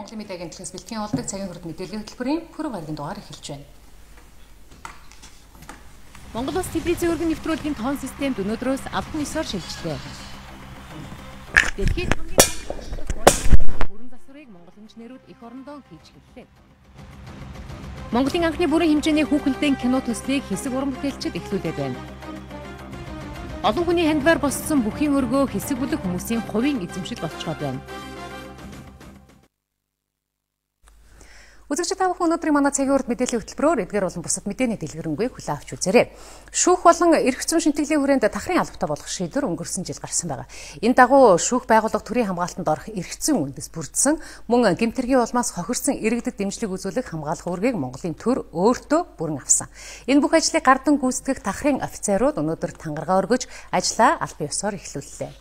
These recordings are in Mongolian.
Монголын мэдээ агентлагаас бэлтгэн олдог цагийн хүрд мэдээллийн хөтөлбөрийн пүрэв гарагийн дугаар эхэлж байна. Монгол Улс телевизийн өргөн нэвтрүүлгийн тоон системд өнөөдрөөс албан ёсоор шилжлээ. Дэлхийд хамгийн бүрэн засварыг монгол инженерүүд эх орондоо хийж эхэллээ. Монголын анхны бүрэн хэмжээний хүүхэлдэйн кино төслийг хэсэг уран бүтээлчид эхлүүлээд байна. Олон хүний хандвар боссон бүхийн өргөө хэсэг бүлэг хүмүүсийн хувийн эзэмшил болцоод байна. Үзэгчид та бүхэн өнөөдрийн манай цагийн урд мэдээллийн хөтөлбөрөөр эдгээр болон бусад мэдээний дэлгэрэнгүй хүлээн авч үзээрэй. Шүүх болон эрх зүйн шинтгэлийн хүрээнд дахрын албатай болгох шийдвэр өнгөрсөн жил гарсан байгаа. Энэ дагуу шүүх байгууллага төрийн хамгаалтанд орох эрх зүйн үндэс бүрдсэн мөн гэмтэргийн улмаас хохирсон иргэдэд дэмжлэг үзүүлэх хамгаалах үүргийг Монголын төр өөртөө бүрэн авсан. Энэ бүх ажлыг гардан гүйцэтгэх дахрын офицерууд өнөөдөр тангараа өргөж ажлаа албан ёсоор эхлүүллээ.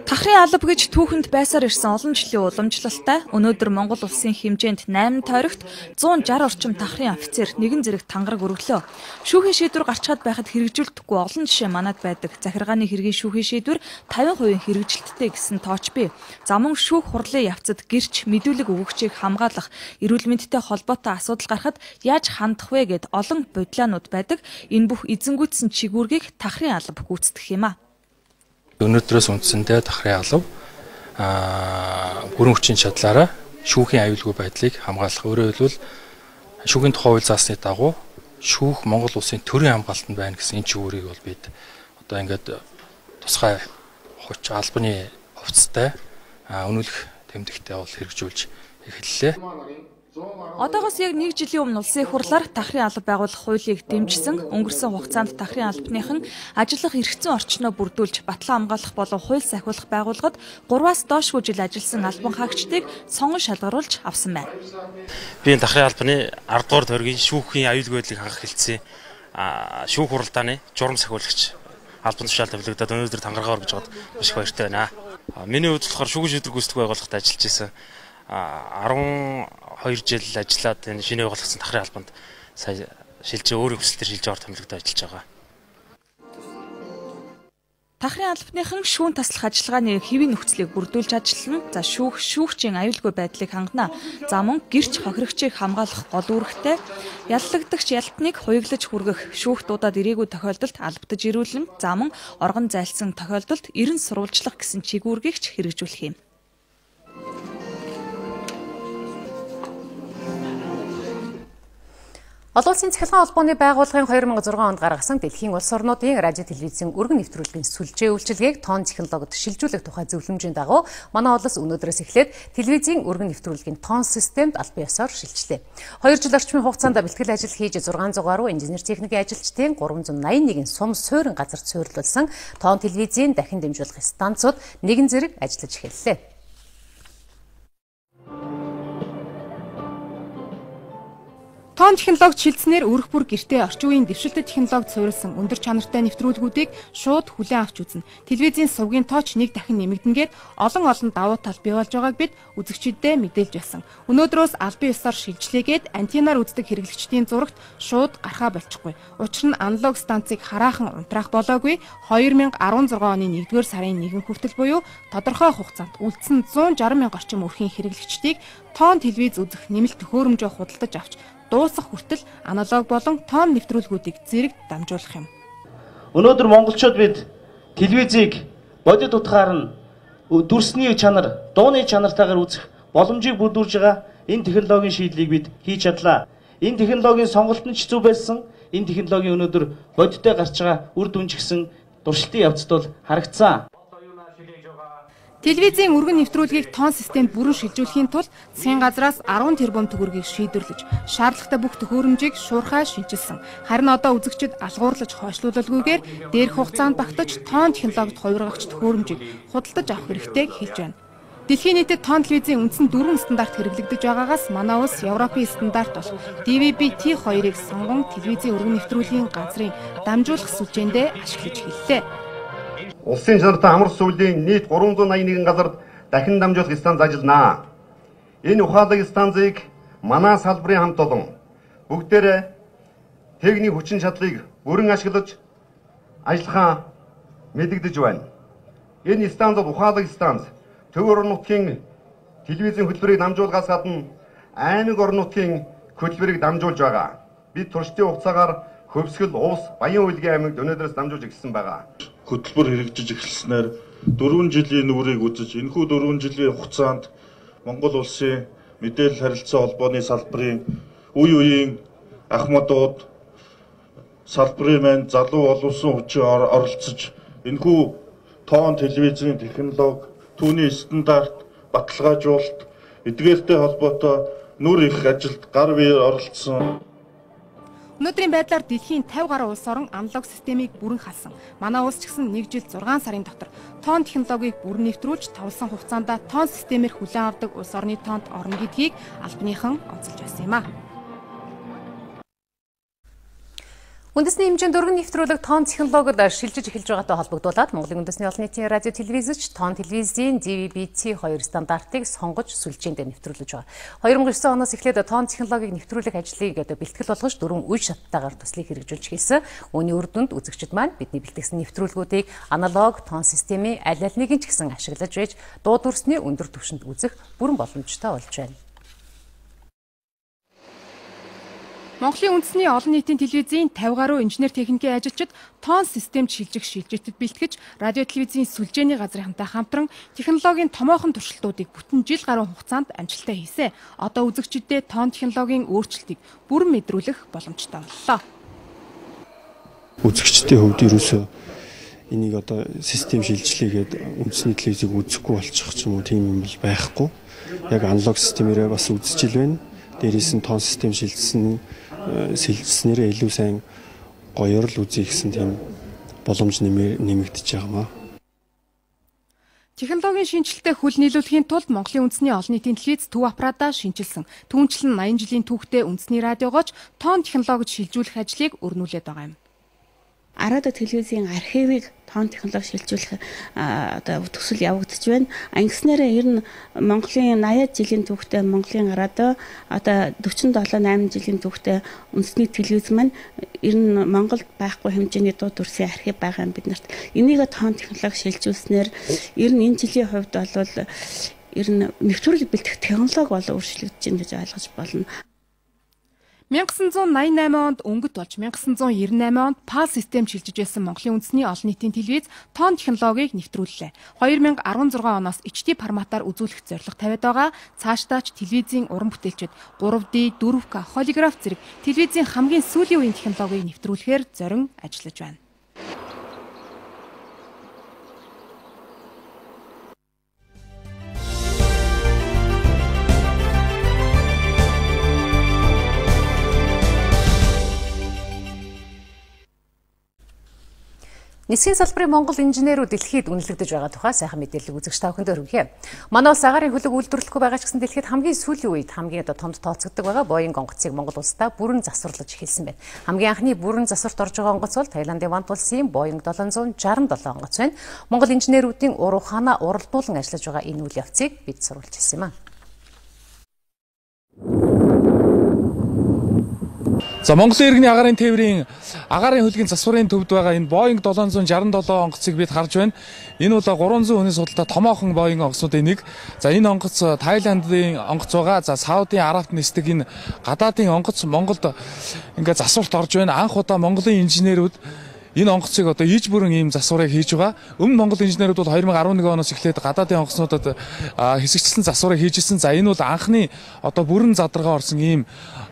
Тахрын алба гэж түүхэнд байсаар ирсэн олон жилийн уламжлалтай өнөөдөр Монгол улсын хэмжээнд 8 тойрогт 160 орчим тахрын офицер нэгэн зэрэг тангараг өргөлөө. Шүүхийн шийдвэр гарчаад байхад хэрэгжүүлдэггүй олон жишээ манад байдаг. Захиргааны хэргийн шүүхийн шийдвэр 50% хэрэгжилттэй гэсэн тооч бий. За мөн шүүх хурлын явцад гэрч мэдүүлэг өгөгчийг хамгаалах, эрүүл мэндтэй холбоотой асуудал гарахад яаж хандах вэ гэд олон бодлоонууд байдаг. Энэ бүх эзэнгүйтсэн чигүүргийг тахрын алба гүйцэтгэх юм а. Өнөөдрөөс үндсэндээ тахрын алба бүрэн хүчин чадлаараа шүүхийн аюулгүй байдлыг хамгаалах. Өөрөөр хэлбэл шүүхийн тухай хууль заасны дагуу шүүх Монгол улсын төрийн хамгаалтанд байна гэсэн энэ чигүүрийг бол бид одоо ингээд тусгай хуч албаны хувцастай өнөөлөх тэмдэгтээ бол хэрэгжүүлж эхэллээ. Одоогоос яг 1 жилийн өмнө улсын их хурлаар тахрын алба байгуулах хуулийг дэмжсэн. Өнгөрсөн хугацаанд тахрын албаныхан ажиллах эрх зүйн орчноо бүрдүүлж батлан хамгаалах болон хууль сахиулах байгууллагад 3-аас доошгүй жил ажилласан албан хаагчдыг сонгон шалгаруулж авсан байна. Би энэ тахрын албаны 10 дугаар тойргийн шүүхийн аюулгүй байдлыг хангах хэлтсийн шүүх хуралдааны журам сахиулагч албан тушаал тавилагдаад өнөөдөр тангараагаар гэж бод маш их баяртай байна. Миний хувьд болохоор шүүхийн шийдвэр гүйцэтгэх байгууллагад ажиллаж исэн. 12 жил ажиллаад энэ шинэ байгуулагдсан тахрын албанд сая шилжээ өөрийн хүсэлтээр шилжиж орох томилогдож ажиллаж байгаа. Тахрын албаныхан шүүн таслах ажиллагааны хэвийн нөхцөлийг бүрдүүлж ажиллана. За шүүгчийн аюулгүй байдлыг хангана. За мөн гэрч хохирогчийг хамгаалах гол үүрэгтэй. Яллагдагч ялтныг хуйглаж хүргэх, шүүх дуудаад ирээгүй тохиолдолд албадаж ирүүлэн, за мөн оргон зайлсан тохиолдолд эрен сурвалжлах гэсэн чигүүргийг ч хэрэгжүүлэх юм. Олон улсын цахилгаан холбооны байгууллагын 2006 онд гаргасан дэлхийн улс орнуудын радио телевизийн өргөн нэвтрүүлгийн сүлжээ үйлчилгээг тоон технологид шилжүүлэх тухай зөвлөмжийн дагуу манай улс өнөөдрөөс эхлээд телевизийн өргөн нэвтрүүлгийн тоон системд албан ёсоор шилжлээ. 2 жил орчмын хугацаанд бэлтгэл ажил хийж 600 гаруй инженер техникийн ажилчдын 381 сум суурин газарт суурилуулсан тоон телевизийн дахин дэмжүүлэх станцууд нэгэн зэрэг ажиллаж эхэллээ. Тоон технологид шилжснээр өрх бүр гэртээ орчин үеийн дэвшилтэт технологид суурилсан өндөр чанартай нэвтрүүлгүүдийг шууд хүлээн авч үзнэ. Телевизийн сувгийн тооч нэг дахин нэмэгдэнгээд олон давуу тал бий болж байгааг бид үзэгчдэд мэдээлж байсан. Өнөөдрөөс албан ёсоор шилжлээгээд антенаар үздэг хэрэглэгчдийн зурагт шууд гарахаа болчихгүй. Учир нь аналог станцыг хараахан унтраах болоогүй. 2016 оны 1-р сарын 1 хүртэл буюу тодорхой хугацаанд үлдсэн 160 мянга орчим өрхийн хэрэглэгчдийг тоон телевиз үзэх нэмэлт төхөөрөмжөө худалдаж авч дуусах хүртэл аналог болон тоон нэвтрүүлгүүдийг зэрэг дамжуулах юм. Өнөөдөр монголчууд бид телевизийг бодит утгаар нь дүрсний чанар, дууны чанартайгаар үзэх боломжийг бүрдүүлж байгаа энэ технологийн шийдлийг бид хийж чадлаа. Энэ технологийн сонголт нь ч зөв байсан. Энэ технологийн өнөөдөр бодиттой гарч байгаа үр дүн ч гэсэн туршилтын явцад бол харагдсан. Телевизийн өргөн нэвтрүүлгийг тоон системд бүрэн шилжүүлэхийн тулд засгийн газраас 10 тэрбум төгрөгийг шийдвэрлэж, шаардлагатай бүх төхөөрөмжийг шуурхай шинжилсэн. Харин одоо үзэгчид алгуурлаж хойшлуулалгүйгээр дээрх хугацаанд багтаж тоон технологид хувиргагч төхөөрөмжийг худалдаж авах хэрэгтэй хэлж байна. Дэлхийн нийтэд тоон телевизийн үндсэн 4 стандарт хэрэглэгдэж байгаагаас манай улс Европын стандарт бол DVB-T2-ыг сонгон телевизийн өргөн нэвтрүүлгийн газрын дамжуулах сүлжээндээ ашиглаж эхэллээ. Улсын чанартай амар сүлийн нийт 381 газарт дахин дамжуулах станц ажиллана. Энэ ухаалаг станцыг манай салбарын хамт олон бүгдээрээ техник хүчин чадлыг бүрэн ашиглаж ажиллахаа мэдэгдэж байна. Энэ станцад ухаалаг станц төв орон нутгийн телевизийн хөтөлбөрийг дамжуулгаас гадна аймаг орон нутгийн хөтөлбөрийг дамжуулж байгаа. Бид туршлагын хугацаагаар Хөвсгөл, Увс, Баян Үйлгийн аймагт өнөөдрөөс дамжуулж эхэлсэн байгаа. Хөтөлбөр хэрэгжиж эхэлснээр 4 жилийн нүрийг үзэж энэхүү 4 жилийн хугацаанд Монгол улсын мэдээлэл харилцаа холбооны салбарын үе үеийн ахмадууд салбарын маань залуу олонсон хүчин оролцож энэхүү тоон телевизийн технологи, түүний стандарт, баталгаажуулалт, эдгээртэй холбоотой нүр их ажилд гар бие оролцсон. Өнөөдрийн байдлаар дэлхийн 50 гаруй улс орон аналог системийг бүрэн халсан. Манай улс ч гэсэн 1 жил 6 сарын дотор тоон технологиг бүрэн нэвтрүүлж тавлсан хугацаанд тоон системээр хүлээн авдаг улс орны тоонд орно гэдгийг албаныхан онцолж байсан юм а. Үндэсний хэмжээнд өргөн нэвтрүүлэг тоон технологид шилжиж эхэлж байгаатай холбогдуулаад Монголын үндэсний олон нийтийн радио телевизч тоон телевизийн DVB-T2 стандартыг сонгож сүлжээнд нэвтрүүлж байгаа. 2009 оноос эхлээд тоон технологиг нэвтрүүлэх ажлыг бэлтгэл болгож 4 үе шаттайгаар төслийг хэрэгжүүлж эхэлсэн. Үүний үр дүнд үзэгчид маань бидний бэлтгэсэн нэвтрүүлгүүдийг аналог тоон системийн аль алиныг ч гэсэн ашиглаж байж дуу дүрсний өндөр түвшинд үзэх бүрэн боломжтой болж байна. Монголын үндэсний олон нийтийн телевизийн 50 гаруй инженер техникийн ажилчид тоон системд шилжих шилжээтэд бэлтгэж радио телевизийн сүлжээний газрынхантай хамтран технологийн томоохон туршилтуудыг бүтэн жил гаруй хугацаанд амжилттай хийсэн. Одоо үзэгчдэд тоон технологийн өөрчлөлтийг бүрэн мэдрүүлэх боломжтой боллоо. Үзэгчдийн хувьд ерөөсөө энийг одоо систем шилжлээгээд үндэсний телевизийг үзэхгүй болчих ч юм уу тийм юм бол байхгүй. Яг аналог системээрээ бас үзэж ил байна. Дээрээс нь тоон систем шилжснээрээ илүү сайн гоёор л үзье гэсэн тийм боломж нэмэгдэж байгаамаа. Технологийн шинжилтэд хөл нийлүүлэхийн тулд Монголын үндэсний олон нийтийн телевиз төв аппаратаа шинжилсэн. Түүнчлэн 80 жилийн түүхтэй үндэсний радиогооч тоон технологид шилжүүлэх ажлыг өрнүүлээд байгаа юм. Радио телевизийн архивыг тоон технологи шилжүүлэх одоо төсөл явагдаж байна. Ингэснээр ер нь Монголын 80 жилийн түүхтэй Монголын радио одоо 47-8 жилийн түүхтэй үндэсний телевиз маань ер нь Монголд байхгүй хэмжээний дуу дүрсийн архив байгаа юм биднэрт. Энийг тоон технологи шилжүүлснээр ер нь энэ жилийн хувьд бол ер нь нэвтрүүлэг бэлтгэх технологи бол өөрчлөгдөж байна гэж ойлгож болно. 1988 онд өнгөт болж 1998 онд PAL систем шилжиж байсан Монголын үндэсний олон нийтийн телевиз тоон технологиг нэвтрүүллээ. 2016 оноос HD форматаар үзүүлэх зорилго тавиад байгаа. Цаашдаач телевизийн уран бүтээлчид 3D, 4K, холиграф зэрэг телевизийн хамгийн сүүлийн үеийн технологиг нэвтрүүлэхээр зорин ажиллаж байна. Нисхийн салбарын Монгол инженерүүд дэлхийд үнэлэгдэж байгаа тухай сайхан мэдээлэл үзэгч та бүхэнд өргөе. Манай улс агаарын хөлөг үйлдвэрлэхгүй байгаа ч гэсэн дэлхийд хамгийн сүүлийн үед хамгийн томд тооцогддог байгаа Боинг онгоцыг Монгол улсдаа бүрэн засварлаж эхэлсэн байна. Хамгийн анхны бүрэн засварт орж байгаа онгоц бол Таиландын Вант улсын Боинг 767 онгоц байна. Монгол инженерүүдийн ур ухаанаа уралдуулан ажиллаж байгаа энэ үйл явцыг бид сурвалж хэлсэн юм а. За Монголын иргэний агаарын тээврийн агаарын хөлгийн засварын төвд байгаа энэ Боинг 767 онгоцыг бид харж байна. Энэ бол 300 хүний судалтай томоохон Боинг онгоцуудын нэг. За энэ онгоц Таиландын онгоц байгаа. За Саудын Арабт нисдэг энэ гадаадын онгоц Монголд ингээд засварт орж байна. Анх удаа Монголын инженерүүд энэ онгоцыг одоо иж бүрэн ийм засварыг хийж байгаа. Өмнө Монгол инженерүүд бол 2011 оноос эхлээд гадаадын онгоцнуудад хэсэгчлэн засварыг хийжсэн. За энэ бол анхны одоо бүрэн задаргаа орсон ийм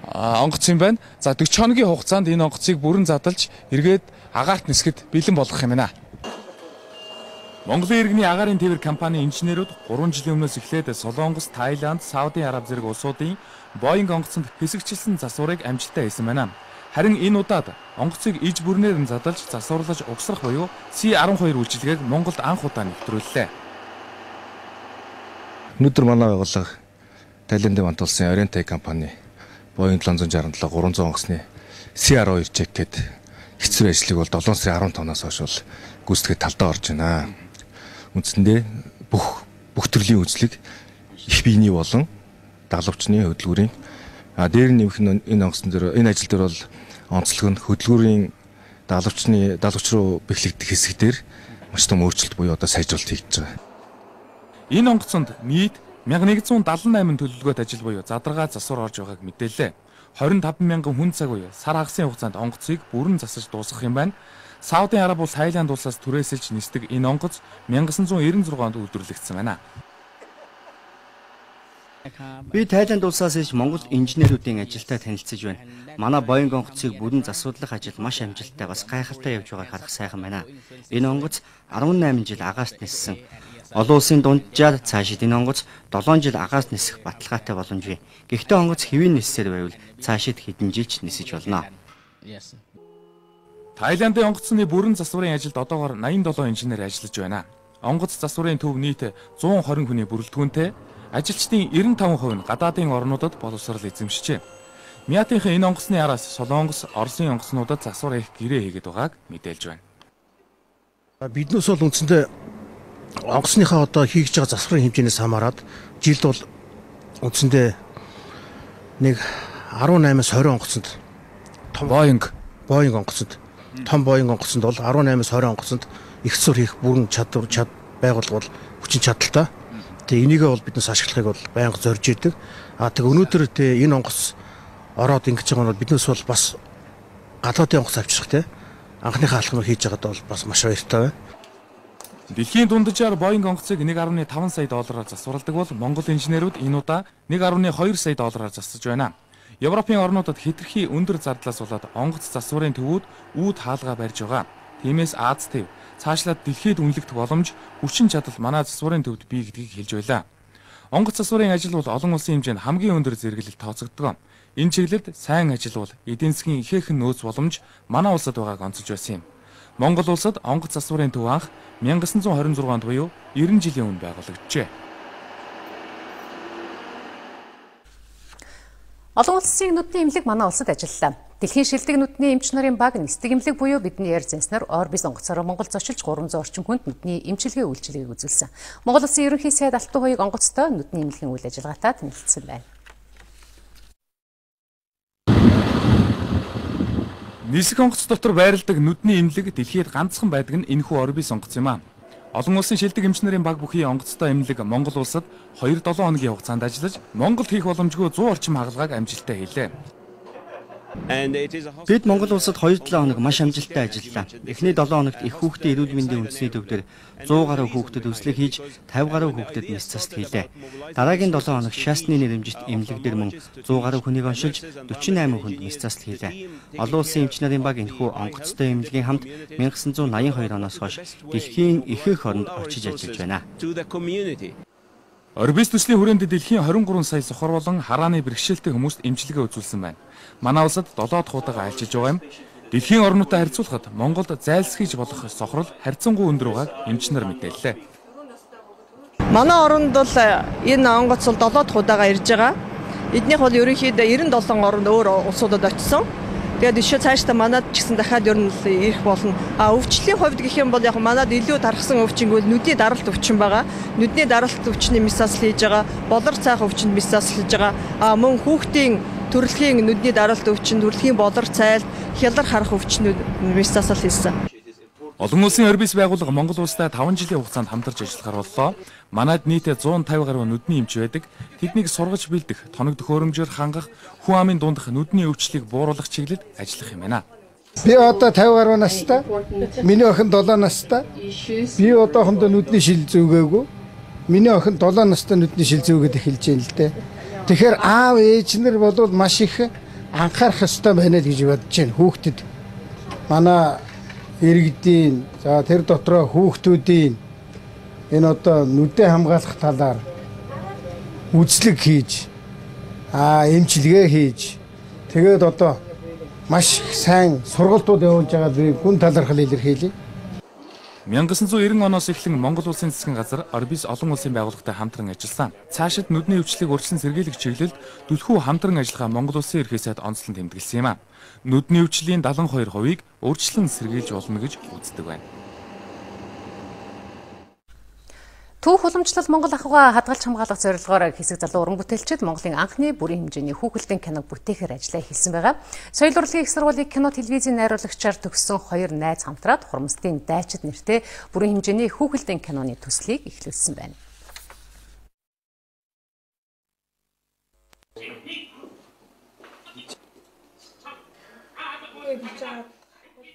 онгоц юм байна. За 40 хоногийн хугацаанд энэ онгоцыг бүрэн задалж эргээд агаарт нисгэд бэлэн болгох юм байна. Монголын иргэний агаарын тээвэр компани инженерүүд 3 жилийн өмнөөс эхлээд Солонгос, Таиланд, Саудын Араб зэрэг улсуудын Боинг онгоцонд хэсэгчлэн засварыг амжилттай хийсэн байна. Харин энэ удаад онгоцыг иж бүрнээр нь задалж засварлаж угсрах буюу C12 үйлчилгээг Монголд анх удаа нэвтрүүллээ. Өнөөдөр манай байгууллага Таиландын Вант улсын Oriental компани Боинг 767 300 онгоцны C12 чек гээд хэцүү ажлыг бол 7 сарын 15-наас хойш бол гүйцэтгэж талдаа орж байна. Үндсэндээ бүх төрлийн үйлчлэг их биений болон дагалгавчны хөдөлгүүрийн дээр нэмэх энэ онгоцон дээр энэ ажил дээр бол онцлог нь хөдөлгүүрийн дагалгавч руу бэхлэгдэх хэсэг дээр маш том өөрчлөлт буюу одоо сайжруулалт хийж байгаа. Энэ онгоцонд нийт 1178 төлөвлөгөөт ажил буюу задаргаа засвар орж байгааг мэдээллээ. 25 мянган хүн цаг буюу сар хагасын хугацаанд онгоцыг бүрэн засаж дуусгах юм байна. Саудын Араб улс Тайланд улсаас түрээсэлж нисдэг энэ онгоц 1996 онд үйлдвэрлэгдсэн байна. Би Тайланд улсаас ирж Монгол инженерүүдийн ажилтай танилцж байна. Манай Боинг онгоцыг бүрэн засварлах ажил маш амжилттай бас гайхалтай явж байгааг харах сайхан байна. Энэ онгоц 18 жил агаас ниссэн. Олон улсын дунджаар цаашид энэ онгоц 7 жил агаас нисэх баталгаатай боломжгүй. Гэхдээ онгоц хэвийн ниссээр байвал цаашид хэдэн жилч нисэж болно. Тайландын онгоцны бүрэн засварын ажилд одоогоор 87 инженер ажиллаж байна. Онгоц засварын төв нийт 120 хүний бүрэлдэхүүнтэй, ажилчдын 95% нь гадаадын орнуудад боловсрол эзэмшжээ. Мятынхаа энэ онгоцны араас Солонгос, Оросын онгоцнуудад засвар хийх гэрээ хийгээд байгааг мэдээлж байна. Биднээс бол үндсэндээ онгоцныхаа одоо хийж байгаа засварын хэмжээнээс хамаарат жилд бол үндсэндээ нэг 18-20 онгоцонд том Боинг онгоцонд том Боинг онгоцонд бол 18-20 онгоцонд их засвар хийх бүрэн чадвар байгуулга бол хүчин чадалтай. Тэгээ энийгээ бол биднээс ашиглахыг бол байнга зорж идэг. Тэгээ өнөөдөр энэ онгоц ороод ингэж байгаа нь бол биднээс бол бас гадаадын онгоц авчрах те анхныхаа алхмыг хийж байгаад бол бас маш баяртай байна. Дэлхийн дунджаар Боинг онгоцыг 1.5 сая доллараар засварладаг бол Монгол инженерүүд энэ удаа 1.2 сая доллараар засаж байна. Европын орнуудад хэтэрхий өндөр зардлаас болоод онгоц засварын төвүүд үүд хаалгаа барьж байгаа. Тиймээс Аз төв цаашлаад дэлхийд үнэлэгдэх боломж хүчин чадал манай засварын төвд бий гэдгийг хэлж байлаа. Онгоц засварын ажил бол олон улсын хэмжээнд хамгийн өндөр зэрэглэл тооцогддог. Энэ чиглэлд сайн ажил бол эдийн засгийн ихээхэн нөөц боломж манай улсад байгааг онцолж байсан юм. Монгол улсад онгоц засварын төв анх 1926 онд буюу 90 жилийн өмнө байгуулагджээ. Олон улсын нүдний эмнэлэг манай улсад ажиллалаа. Дэлхийн шилдэг нүдний эмч нарын баг нисдэг эмнэлэг буюу бидний ярьж занснаар Орбис онгоцоор Монгол зочилж 300 орчим хүнд нүдний эмчилгээ үйлчилгээг үзүүлсэн. Монгол улсын ерөнхий сайд Алтан хоёрыг онгоцтой нүдний эмнэлгийн үйл ажиллагаатай танилцсан байна. Нисэх онгоц дотор байрладаг нүдний эмнэлэг дэлхийд ганцхан байдаг нь энэхүү Орбис онгоц юм аа. Олон улсын шилдэг эмч нарын баг бүхий онгоцтой эмнэлэг Монгол улсад 2-7 хоногийн хугацаанд ажиллаж Монголд хийх боломжгүй 100 орчим хагалгааг амжилттай хийлээ. Бид Монгол улсад 2-7 хоног маш амжилттай ажиллалаа. Эхний 7 хоногт их хүүхдийн эрүүл мэндийн үндэсний төвдөр 100 гаруй хүүхдэд үслэг хийж 50 гаруй хүүхдэд нис цаст хийлээ. Дараагийн 7 хоног шаасны нэрэмжит эмнэлэг дээр мөн 100 гаруй хүнийг оншилж 48 хүнд нис цаст хийлээ. Олон улсын эмч нарын баг энэхүү онгоцтой эмнэлгийн хамт 1982 оноос хойш дэлхийн ихэнх оронд очиж ажиллаж байна. Орбис төслийн хүрээнд дэлхийн 23 сая сохор болон харааны бэрхшээлтэй хүмүүст эмчилгээ үзүүлсэн байна. Манай улсад 7 дахь удаага ажиллаж байгаа юм. Дэлхийн орнуудтай харьцуулахад Монголд зайлсхийж болох сохрол харьцангуй өндөр байгааг эмч нар мэдээллээ. Манай оронд бол энэ онгоц бол 7 дахь удаага ирж байгаа. Эднийх бол ерөнхийдөө 97 оронд өөр улсуудад очсон. Тэгээд ишээ цаашдаа манад ч гэсэн дахиад ер нь ирэх болно. Өвчлийн хувьд гэх юм бол яг манад илүү тархсан өвчнгөл нүдний даралт өвчин байгаа. Нүдний даралт өвчний мессаж хийж байгаа. Болор цайх өвчнөд мессаж хийж байгаа. Мөн хүүхдийн төрөлхийн нүдний даралт өвчин, төрөлхийн болор цайлт, хялар харах өвчнүүд мессаж хийсэн. Олон улсын Орбис байгууллага Монгол улстай 5 жилийн хугацаанд хамтарч ажиллахаар боллоо. Манайд нийтээ 150 гаруй нүдний эмч байдаг. Тэднийг сургаж бэлдэх, тоног төхөөрөмжөөр хангах, хүн амын дундах нүдний өвчлийг бууруулах чиглэлд ажиллах юм байна. Би одоо 50 гаруй настай. Миний охин 7 настай. Би одоохондоо нүдний шил зүүгээгүй. Миний охин 7 настай нүдний шил зүүгээд эхэлж байна л дээ. Тэгэхээр аав ээж нар бол маш их анхаарах ёстой байна л гэж бодож байна. Хүүхдэд манай иргэдийн за тэр дотроо хүүхдүүдийн энэ одоо нүдээ хамгаалах талаар үзлэг хийж эмчилгээ хийж тэгээд одоо маш сайн сургалтууд явуулж байгаа би гүн талархал илэрхийлье. 1990 оноос эхлэн Монгол улсын засгийн газар Орбис олон улсын байгууллагатай хамтран ажилласан. Цаашид нүдний өвчлийг урьдчилан сэргийлэх чиглэлд түлхүү хамтран ажиллахаа Монгол улсын ерхий сайд онцлон тэмдэглэсэн юм а. Нүдний өвчлийн 72%-ийг урьдчилан сэргийлж болно гэж үздэг байна. Түүх уламжлал Монгол ахуйгаа хадгалж хамгаалах зорилгоор хэсэг залуу уран бүтээлчид Монголын анхны бүрэн хэмжээний хүүхэлдэйн киног бүтээхээр ажиллаа хийсэн байгаа. Соёл урлагийн их сургуулийн кино телевизийн найруулагчаар төгссөн хоёр найз хамтраад Хурамсдын дайчид нэртэй бүрэн хэмжээний хүүхэлдэйн киноны төслийг эхлүүлсэн байна.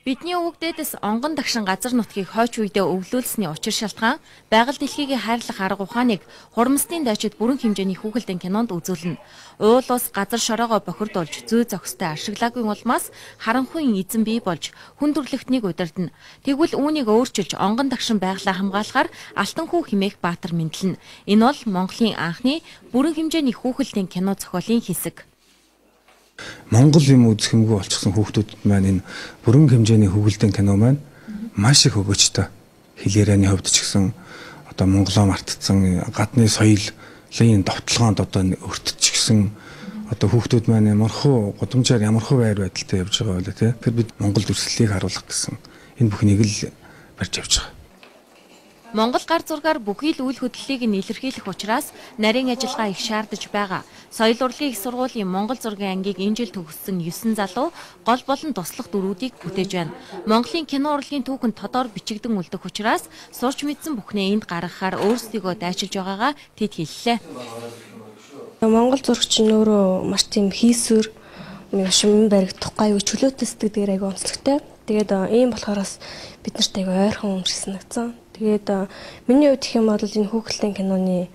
Бидний өвгдөөс онгон дагшин газар нутгийг хойч үедээ өвлүүлсэний учир шалтгаан байгаль дэлхийг хайрлах арга ухааныг Хурамсдын дайчид бүрэн хэмжээний хүүхэлдэйн кинонд үзүүлнэ. Уул ус газар шороогоо бохирдуулж зүй зохистой ашиглагүй улмаас харанхуйн эзэн бий болж хүн төрлөختнийг удирдна. Тэгвэл үүнийг өөрчилж онгон дагшин байглаа хамгаалахаар Алтан хүү хэмээх баатар мэдлэнэ. Энэ бол Монголын анхны бүрэн хэмжээний хүүхэлдэйн кино зохиолын хэсэг. Монгол юм үзэх юмгүй болчихсон хүүхдүүд маань энэ бүрэн хэмжээний хүүхэлдэйн кино маань маш их өгөөжтэй. Хэл ярианы хувьд ч гэсэн одоо монголоо мартцсан гадны соёлын довтлогоонд одоо өртчихсэн одоо хүүхдүүд маань ямархуу гудамжаар ямархуу байр байдалтай явж байгаа байлаа тий. Тэр бид Монгол дүрслэлийг харуулах гэсэн энэ бүхнийг л барьж явж байгаа. Монгол гар зургаар бүхий л үйл хөдлөлийг нь илэрхийлэх учраас нарийн ажиллагаа их шаардаж байгаа. Соёл урлагийн их сургуулийн Монгол зургийн ангийг энэ жил төгссөн 9 залуу гол болон туслах дөрүүдийг бүтээж байна. Монголын кино урлагийн түүхэнд тодор бичигдэн үлдэх учраас сурч мэдсэн бүхнээ энд гаргахаар өөрсдийгөө дайчилж байгаагаа тэд хэллээ. Монгол зурагч нь өөрөө маш тийм хийсвэр шимэн баригдах гай чөлөөтэй сэтгэдэг айгүй онцлогтой. Тэгээд ийм болохоос бид нарт айгүй ойрхон өмсгсөн санагдсан. Тэгээд миний хувьд гэх юм бол энэ хүүхэлдэйн киноны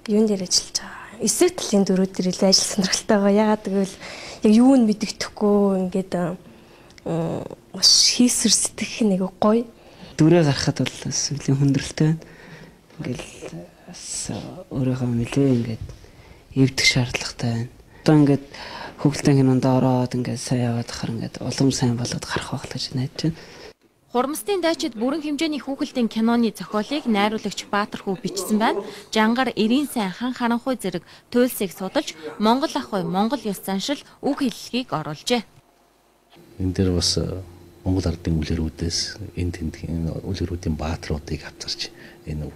юунд дээр ажиллаж байгаа. Эсрэг талын дөрүүд дээр илүү ажил сонирхолтой байгаа. Ягаад гэвэл яг юу нь мэддэхгүй ингээд маш хийсвэр сэтгэх нэг гоё. Дүрээ гаргахад бол сүлийн хүндрэлтэй байна. Ингээл бас өөрийнхөө нэлээ ингээд эвдэх шаардлагатай байна. Одоо ингээд хүүхэлдэйн кинонд ороод ингээд сайн яваад хахаар ингээд улам сайн болоод гарах байх гэж найдаж байна. Хурамсдын дайчид бүрэн хэмжээний хүүхэлдэйн киноны зохиолыг найруулагч Баатар хүү бичсэн байна. Жангар Эрийн сайн хан харанхуй зэрэг туйлсыг судалж Монгол ах бай Монгол ёс заншил үг хэллэгийг оруулжээ. Энэ дээр бас Монгол ардын үлгэрүүдээс энэ тентгийн үлгэрүүдийн баатруудыг авчирч энэ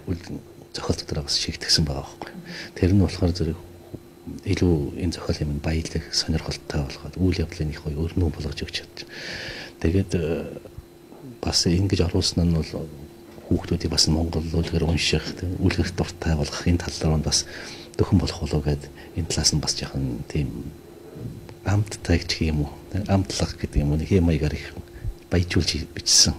зохиол дотроо бас шийдтгсэн байгаа байхгүй. Тэр нь болохоор зэрэг илүү энэ зохиолын баялаг сонирхолтой болгоод үйл явдлын их гоё өрнөө болгож өгч чадчих. Тэгээд бас ингэж оруулсан нь бол хүүхдүүдийг бас монгол үлгээр унших, үлгэрт дуртай болгох энэ тал руу бас дөхөн болох болов гэд энэ талаас нь бас яхан тийм амттай гэх юм уу, амтлах гэдэг юм уу, нэг юм аягаар их баяжуулж бичсэн.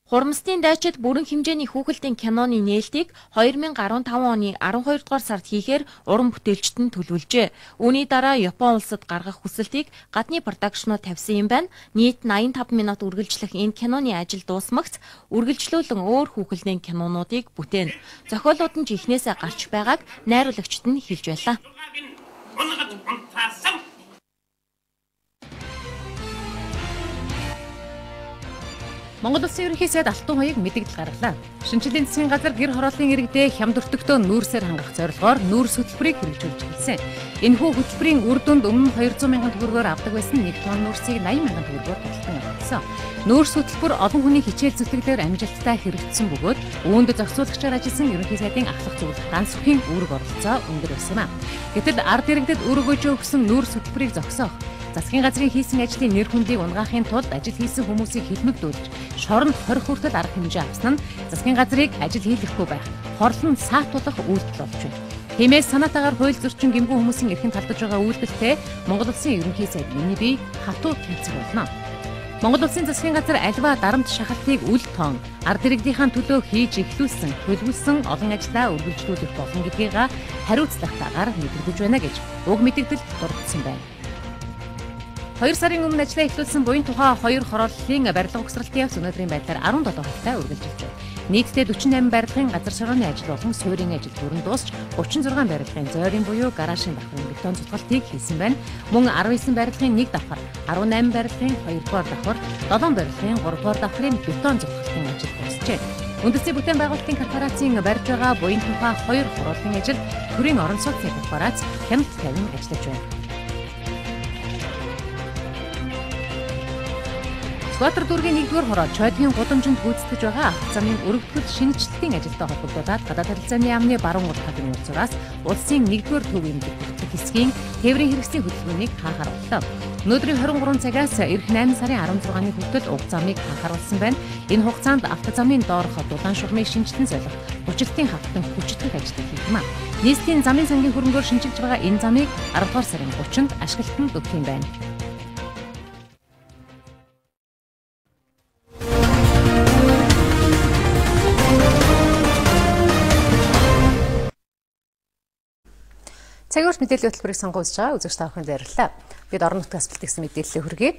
Хурамсдын дайчид бүрэн хэмжээний хүүхэлдэйн киноны нээлтийг 2015 оны 12 дугаар сард хийхээр уран бүтээлчд нь төлөвлөжээ. Үүний дараа Япон улсад гаргах хүсэлтийг гадны продакшнууд тавьсан юм байна. Нийт 85 минут үргэлжлэх энэ киноны ажил дуусмагц үргэлжлүүлэн өөр хүүхэлдэйн кинонуудыг бүтээн. Зохиолууд нь ч эхнээсээ гарч байгааг найруулагчид нь хэлж байлаа. Монгол Улсын ерөнхий сайд Алтан хууийг мэдэгдэл гаргалаа. Шинжлэлийн засгийн газар гэр хорооллын иргэдээ хямд өртөгтөө нүүрсээр хангах зорилгоор нүүрс хөтөлбөрийг хэрэгжүүлж хэлсэн. Энэхүү хөтөлбөрийн үр дүнд өмнө 200 мянган төгрөгөөр авдаг байсан 1 тонн нүүрсийг 80 мянган төгрөгөөр таталтан авчихсан. Нүүрс хөтөлбөр олон хүний хичээл зүтгэлээр амжилттай хэрэгжсэн бөгөөд үүнд зохицуулагчаар ажилласан ерөнхий сайдын ахлах зөвлөх ганц бүхий үүрэг оролцоо өндөр байсан юм. Гэтэл ард иргэдэд өргөж өгсөн нүүрс хөтөлбөрийг зогсоох засгийн газрын хийсэн ажлын нэр хүндийг унгаахын тулд ажил хийсэн хүмүүсийг хэлмэгдүүлж шоронд хорих хүртэл арга хэмжээ авсан нь засгийн газрыг ажил хийлгэхгүй байх хорлон саатуулах үйлдэл болж байна. Тиймээс санаатаагаар хууль зөрчин гэмгүй хүмүүсийн эрхэнд талдаж байгаа үйлдэлтэй Монгол Улсын ерөнхий сайд миний бие хатуу тэнцэх болно. Монгол Улсын засгийн газар альва дарамт шахалтыг үл тоон ард иргэдийнхээ төлөө хийж эхлүүлсэн, төлөвлөсөн олон ажлаа үргэлжлүүлэх болно гэдгийг хариуцлагатайгаар мэдэгдэж байна гэж уг мэдэгдэл дурдсан байна. 2 сарын өмнө ажлаа эхлүүлсэн буян тухай 2 хорооллын барилга угсралтын явц өнөөдрийн байдлаар 17 хувьтай үргэлжилж байна. Нийтдээ 48 барилгын газар шорооны ажил болон суурийн ажил бүрэн дуусч 36 барилгын зойрын буюу гаражийн давхрын бетон цуцгалтыг хийсэн байна. Мөн 19 барилгын 1 давхар, 18 барилгын 2 дугаар давхар, 7 барилгын 3 дугаар давхрын бетон цуцгалтын ажил дуусчээ. Үндэсний бүтээн байгуулалтын корпорацийн барьж байгаа буян тухай 2 хорооллын ажил төрийн орон сууцны корпорац хямд тавин ажиллаж байна. Улаанбаатар дүүргийн 1-р хороо Чойдгийн гудамжинд гүйцэтгэж байгаа авто замын өргөдөлт шинжилтийн ажилтай холбогдуулаад гадаад харилцааны яамны баруун уртагийн нууцраас улсын 1-р төв эмнэлэг бүртгэх хэсгийн тээврийн хэрэгслийн хөтөлбөрийг хаахарууллаа. Өнөөдрийн 23 цагаас эх 8 сарын 16-ны хүртэл уг замыг хаахаруулсан байна. Энэ хугацаанд авто замын доорх дулаан шугамыг шинжилэн солих, хүчлэлтийн хавтан хүчтгэх ажил хийх юм а. Нийслэлийн замын сангийн хөрөнгөөр шинжилж байгаа энэ замыг 10 дугаар сарын 30-нд ашиглалтанд өгөх юм байна. Цагаарч мэдээллийн хөтөлбөрийг сонгож байгаа үзэгч та бүхэнд баярлалаа. Бид орон нутгаас бэлтгэсэн мэдээллээ хүргэе.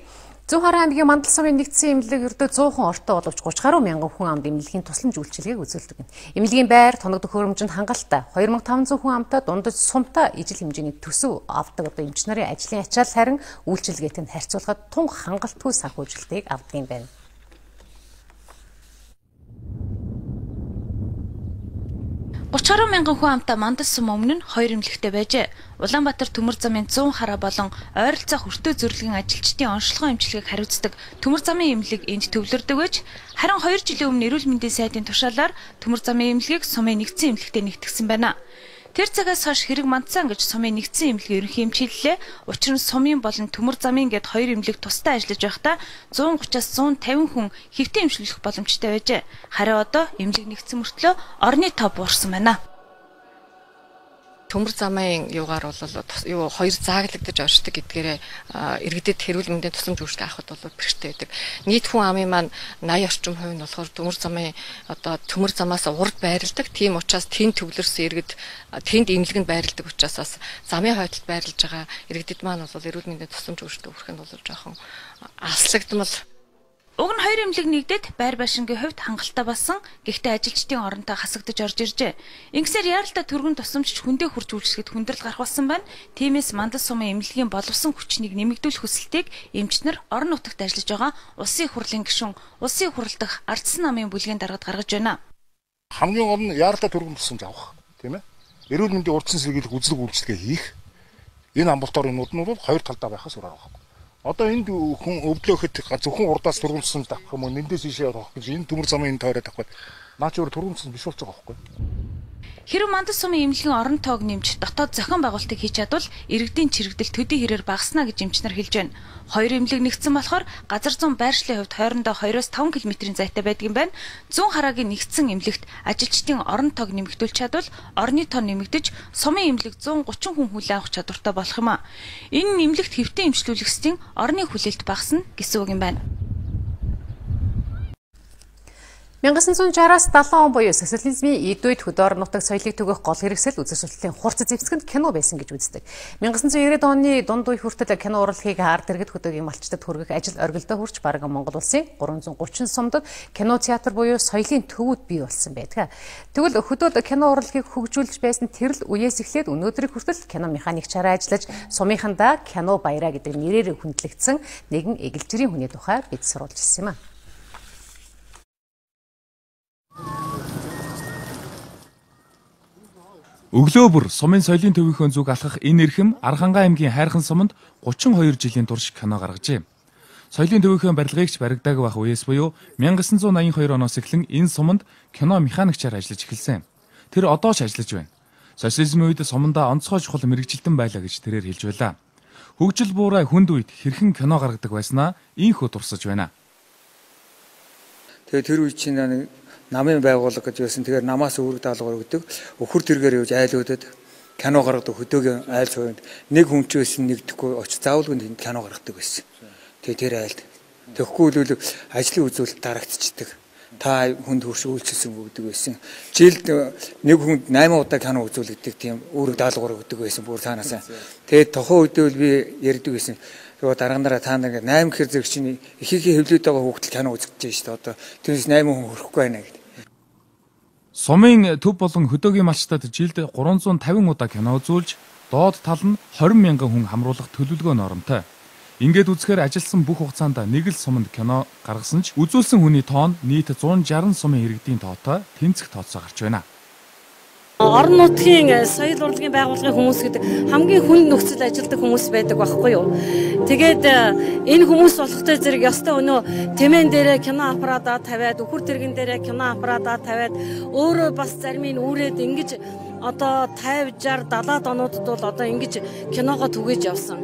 Зүүн хараа аймгийн Мандал сумын нэгдсэн эмнэлэг ердөө 100 хүн ортой боловч 30 гаруй мянган хүн амд эмнэлгийн тусламж үйлчилгээг үзүүлдэг. Эмнэлгийн байр тоногдох хөрөмжөнд хангалттай 2500 хүн амтай дундаж сумтай ижил хэмжээний төсөв авдаг эмч нарын ажлын ачаал харин үйлчилгээтэй нь харьцуулахад тунх хангалтгүй санхүүжилтийг авдаг юм байна. Гаруй мянган хүн амтай Мандал сум өмнө нь 2 эмнэлэгтэй байжээ. Улаанбаатар төмөр замын 100 хараа болон ойролцоо хүртээ зөвлөгийн ажилчдын онцлогоо эмчилгээг хариуцдаг төмөр замын эмнэлэг энд төвлөрдөг байж, харин 2 жилийн өмнө эрүүл мэндийн сайдын тушаалаар төмөр замын эмнэлгийг сумын нэгдсэн эмнэлэгтэй нэгтгэсэн байна. Тэр цагаас хойш хэрэг мандсан гэж сумын нэгдсэн эмнэлгийн ерөнхий эмчиллээ. Учир нь сумын болон төмөр замын гэд 2 эмнэлэг тусдаа ажиллаж байхдаа 130-аас 150 хүн хэвтэн эмчлүүлэх боломжтой байжээ. Харин одоо эмнэлэг нэгдсэн мөртлөө орны тоо буурсан байна. Төмөр замын юугаар бол хоёр зааглагдаж оршдог гэдгээрээ иргэдэд хэрүүл мэндийн тусламж үйлчлэг авахд бол бэрхшээлтэй байдаг. Нийт хүн амын маань 80 орчим хувь нь болохоор төмөр замын төмөр замаас урд байрладаг. Тийм учраас тэнд төвлөрсөн иргэд тэнд эмнэлгэнд байрладаг учраас бас замын хойдолд байрлаж байгаа иргэдэд маань бол эрүүл мэндийн тусламж үйлчлэг өгөх нь бол жоохон алслагдмал. Уг нь 2 эмнэлэг нэгдээд байр байшингийн хувьд хангалттай болсон. Гэхдээ ажилчдын оронтой хасагдаж орж иржээ. Ингэсээр яаралтай түргэн тусламжч хүндээ хурж үйлчлэхэд хүндрэл гарах болсон байна. Тиймээс Мандал сумын эмнэлгийн боловсон хүчнийг нэмэгдүүлэх хүсэлтийг эмч нар орон нутагт ажиллаж байгаа улсын хурлын гишүүн, улсын хурал дахь ардсан намын бүлгийн даргад гаргаж байна. Хамгийн гол нь яаралтай түргэн тусламж авах, тийм ээ. Эрүүл мэндийн урдсан сэргийлэх үзлэг үйлчлэгээ хийх. Энэ амбулаторийн нууд нь бол хоёр талдаа байхаас өөр аргагүй. Одоо энд хүн өвдлөөхөд зөвхөн урдаас түргэн тусламж авах юм уу, нэндээс ийшээ явах гэж энэ төмөр замын энэ тойроод авах. Наач өөр түргэн тусламж биш болж байгаа байхгүй. Хэрэв Мандал сумын эмнэлгийн орон тоог нэмж дотоод зохион байгуулалтыг хийж чадвал иргэдийн чирэгдэл төдий хэрээр багаснаа гэж эмчнэр хэлж байна. 2 эмнэлэг нэгдсэн болохоор газар зүүн байршлын хувьд хоорондоо 2-5 км-ийн зайтай байдаг юм байна. Зүүн хараагийн нэгдсэн эмнэлэгт ажилчдын орон тоог нэмэгдүүлж чадвал орны тоо нэмэгдэж сумын эмнэлэг 130 хүн хүлээн авах чадвартай болох юм а. Энэ эмнэлэгт хэвтэн эмчлүүлэгчдийн орны хүлээлт багасна гэсэн үг юм байна. 1960-аас 70 он буюу социализмын эд үед хөдөө орон нутаг соёлыг түгэх гол хэрэгсэл үзэл судлалын хурц зэвсгэнд кино байсан гэж үздэг. 1990-ад оны дунд үе хүртэл кино урлагийг ард иргэд хөдөөгийн малчдад хүргэх ажил оргилдоо хүрч бараг Монгол улсын 330 сумдад кино театр буюу соёлын төвүүд бий болсон байдаг. Тэгвэл хөдөөд кино урлагийг хөгжүүлж байсан тэрл үеэс эхлээд өнөөдрийг хүртэл кино механикчаараа ажиллаж сумынхандаа кино баяраа гэдэг нэрээр хүндлэгдсэн нэгэн эгэлжирийн хүний тухай бид сурвалж ирсэн юм а. Өглөө бүр сумын соёлын төвийнхөө зүг алхах энэ эрхэм Архангай аймгийн Хайрхан суманд 32 жилийн турш кино гаргажээ. Соёлын төвийнхөө барилгыг баригдааг байх үеэс буюу 1982 оноос эхлэн энэ суманд кино механикчаар ажиллаж эхэлсэн. Тэр одоо ч ажиллаж байна. Социализмын үед сумандаа онцгой чухал мэрэгжилтэн байлаа гэж тэрээр хэлж байлаа. Хөгжил буурай хүнд үед хэрхэн кино гаргадаг байснаа ийхүү дурсаж байна. Тэгээ тэр үе чинь намын байгууллага гэж байсан. Тэгэхээр намаас үүрэг даалгавар өгдөг. Өхөр тэргээр явж айлуудад кино гаргадаг хөдөөгийн айл суунд нэг хүн ч байсан нэгдэхгүй очиж заавалгүй кино гаргадаг байсан. Тэгээ тэр айлд тэгэхгүй л ажлын үзүүлэлт дарагдчихдаг. Та хүнд хөрш үйлчилсэн өгдөг байсан. Жилд нэг хүнд 8 удаа кино үзүүлэгдэг тийм үүрэг даалгавар өгдөг байсан. Бүр цаанаасаа. Тэгээд тохоо үедээ би ярьдаг байсан. Тэгээ дараагаар та нар 8 гэхэр зэрэг чинь ихийнхээ хөвлөд байгаа хүүхдэл кино үзэж байна шүү дээ. Одоо тэрнээс 8 хүн хөрөхгүй байна гэдэг. Сумын төв болон хөдөөгийн малчтад жилд 350 удаа кино үзүүлж, доод тал нь 20 мянган хүн хамруулах төлөвлөгөө норомтой. Ингээд үзэхээр ажилласан бүх хугацаанд нэг л суманд кино гаргасан ч үзүүлсэн хүний тоо нь нийт 160 сумын иргэдийн тоотой тэнцэх тооцоо гарч байна. Орон нутгийн соёл урлагийн байгууллагын хүмүүс гэдэг хамгийн хүнд нөхцөл ажилладаг хүмүүс байдаг байхгүй юу? Тэгээд энэ хүмүүс болохтой зэрэг ёстой өнөө тэмээн дээрээ кино аппаратаа тавиад, үхэр тэрэгэн дээрээ кино аппаратаа тавиад, өөрөө бас зарим нь үүрээд ингэж одоо 50, 60, 70 онуудад бол одоо ингэж киногоо түгээж явсан.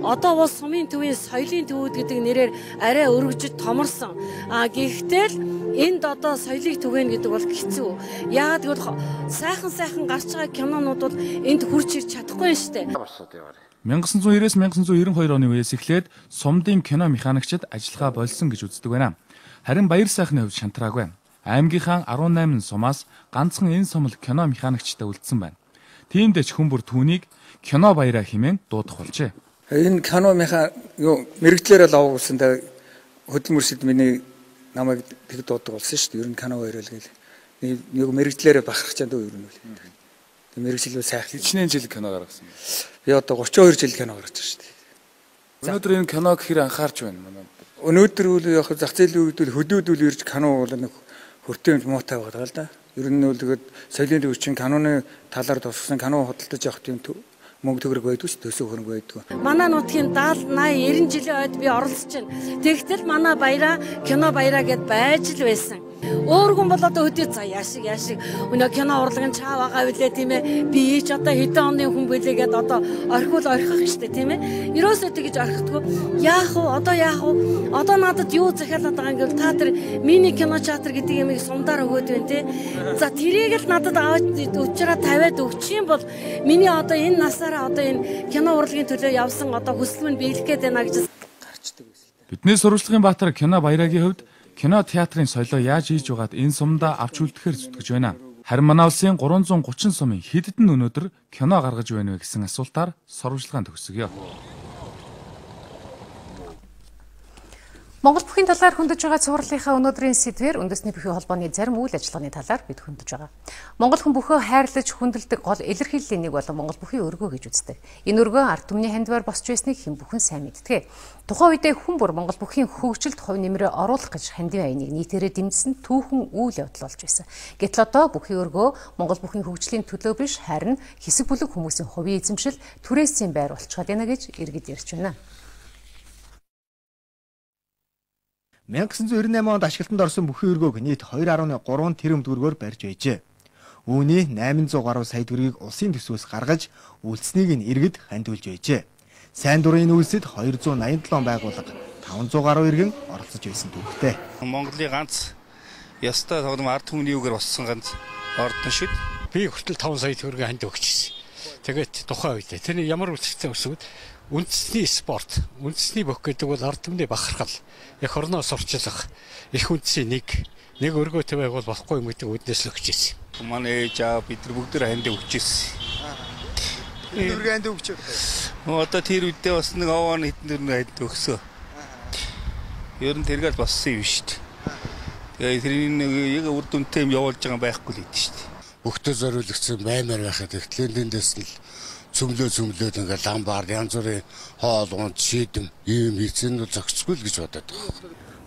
Одоо бол сумын төвийн соёлын төвүүд гэдэг нэрээр арай өргөжөд томорсон. Гэхдээ л энд одоо соёлыг түгээнэ гэдэг бол хэцүү. Яагаад гэвэл сайхан гарч байгаа кинонууд бол энд хурж ирч чадахгүй шүү дээ. 1990-с 1992 оны үеэс эхлээд сумдын кино механикчид ажиллагаа болсон гэж үздэг байна. Харин баяр сайхны хувьд шантраагүй. Аймгийнхаа 18 сумаас ганцхан энэ сум л кино механикчтай үлдсэн байна. Тиймдээ ч хүн бүр түүнийг кино баяраа хэмээн дуудах болжээ. Энэ кино мэрэгдлээрээ л авуулсандаа хөдөлмөрсөд миний намайг тэг дуудаг болсон шүү дээ. Ер нь кино баяраа л гээл. Нэг мэрэгдлээрээ бахарч чад уу ер нь үл. Мэрэгчлээ сайхан. Хичнээн жил кино гаргасан. Би одоо 32 жил кино гаргаж байгаа шүү дээ. Өнөөдөр энэ кино гэхэр анхаарч байна манай. Өнөөдөр үл яг зах зээлийн үед хөдөөдөл ирж кино бол нэг хүртээмж муутай байгаа л да. Ер нь үл тэгээд соёлын төвчин киноны талаар тусгасан кино худалдаж явах тийм мөнгө төгрөг байдгүй ш төсөө хөрөнгө байдгүй. Манай нутгийн 70, 80, 90 жилийн ойд би оролцож байна. Тэгтэл манай баяраа кино баяраа гэд байж л байсан. Өөр хүн бол одоо хөдөө за яашиг өнөө кино урлагын чаав байгаа билээ тийм ээ. Би ч одоо хэдэн оны хүн билээ гэд одоо орхиул орхих штэ тийм ээ. Ерөөсөө тэгэж орхихдгүй. Яах вэ? Одоо надад юу захиалаад байгаа юм гэвэл та тэр мини кино театр гэдэг юмыг сумдаар өгөөд байна тий. За тэрийг л надад аваад өчрөө тавиад өгчих юм бол миний одоо энэ насаараа одоо энэ кино урлагийн төлөө явсан одоо хүсэл минь биелэх гээд байна гэж гарчдаг байсан. Бидний сурвалжлагын баатар кино баяраагийн хувьд кино театрын соёлоо яаж хийж байгаад энэ сумдаа авч үлдэхээр зүтгэж байна. Харин манай улсын 330 сумын хэдэн өнөөдөр кино гаргаж байна вэ гэсэн асуултаар сурвалжлагаа төгсгөё. Монгол бүхийн талаар хөндөж байгаа цувралынхаа өнөөдрийн сэдвээр үндэсний бүхийн холбооны зарим үйл ажиллагааны талаар бид хөндөж байгаа. Монгол хүн бүхөө хайрлаж хүндэлдэг гол илэрхийллийн нэг болон Монгол бүхийн өргөө гэж үздэг. Энэ өргөө ард түмний хандвар босч байсныг хэн бүхэн сайн мэддэг. Тухайн үедээ хүн бүр Монгол бүхийн хөгжилд хувь нэмрээ оруулах гэж хандив аяныг нийтээрээ дэмжсэн түүхэн үйл явдал болж байсан. Гэтэл одоо бүхийн өргөө Монгол бүхийн хөгжлийн төлөө биш харин хэсэг бүлэг хүмүүсийн хувийн эзэмшил түрээсийн байр болчиход байна гэж иргэд ярьж байна. 1998 онд ашиглалтанд орсон бүхийн өргөөг нийт 2.3 тэрбум төгрөгөөр барьж байжээ. Үүний 800 гаруй сая төгрөгийг улсын төсвөөс гаргаж үйлцнийг нь иргэд хандивуулж байжээ. Сайн дурын үйлсэд 287 байгууллага 500 гаруй иргэн оролцож байсан түүхтэй. Монголын ганц ястай тоглоом ард түмний үгээр болсон ганц ордон шүү. Би хүртэл 5 сая төгрөгийг ханд өгчихсэн. Тэгээд тухайн үед тэрний ямар үйлчлэгтэй өсвөд үндэсний спорт, үндэсний бүх гэдэг бол ард түмний бахархал, их орноо сурчлах, их үндэсний нэг өргөөтэй байгуул болохгүй юм гэдэг үднэс л өгч ирсэн. Манай ээж аав бид нар бүгд ханд өгчихсэн. Өргөө ханд өгчөө. Одоо тэр үедээ бас нэг овоо хитэн ханд өгсөн. Ер нь тэргээл болсон юм шүү дээ. Тэгээ тэрийн яг үр дүнтэй юм явуулж байгаа байхгүй л хэдэж шүү дээ. Бүгдөө зориулагдсан баймаар байхад эхлээндээс л цөмлөөд ингээл ламбаар янз бүрийн хоол унд шийдэм ийм хийцэн нь зохицгүй л гэж бодоод байна.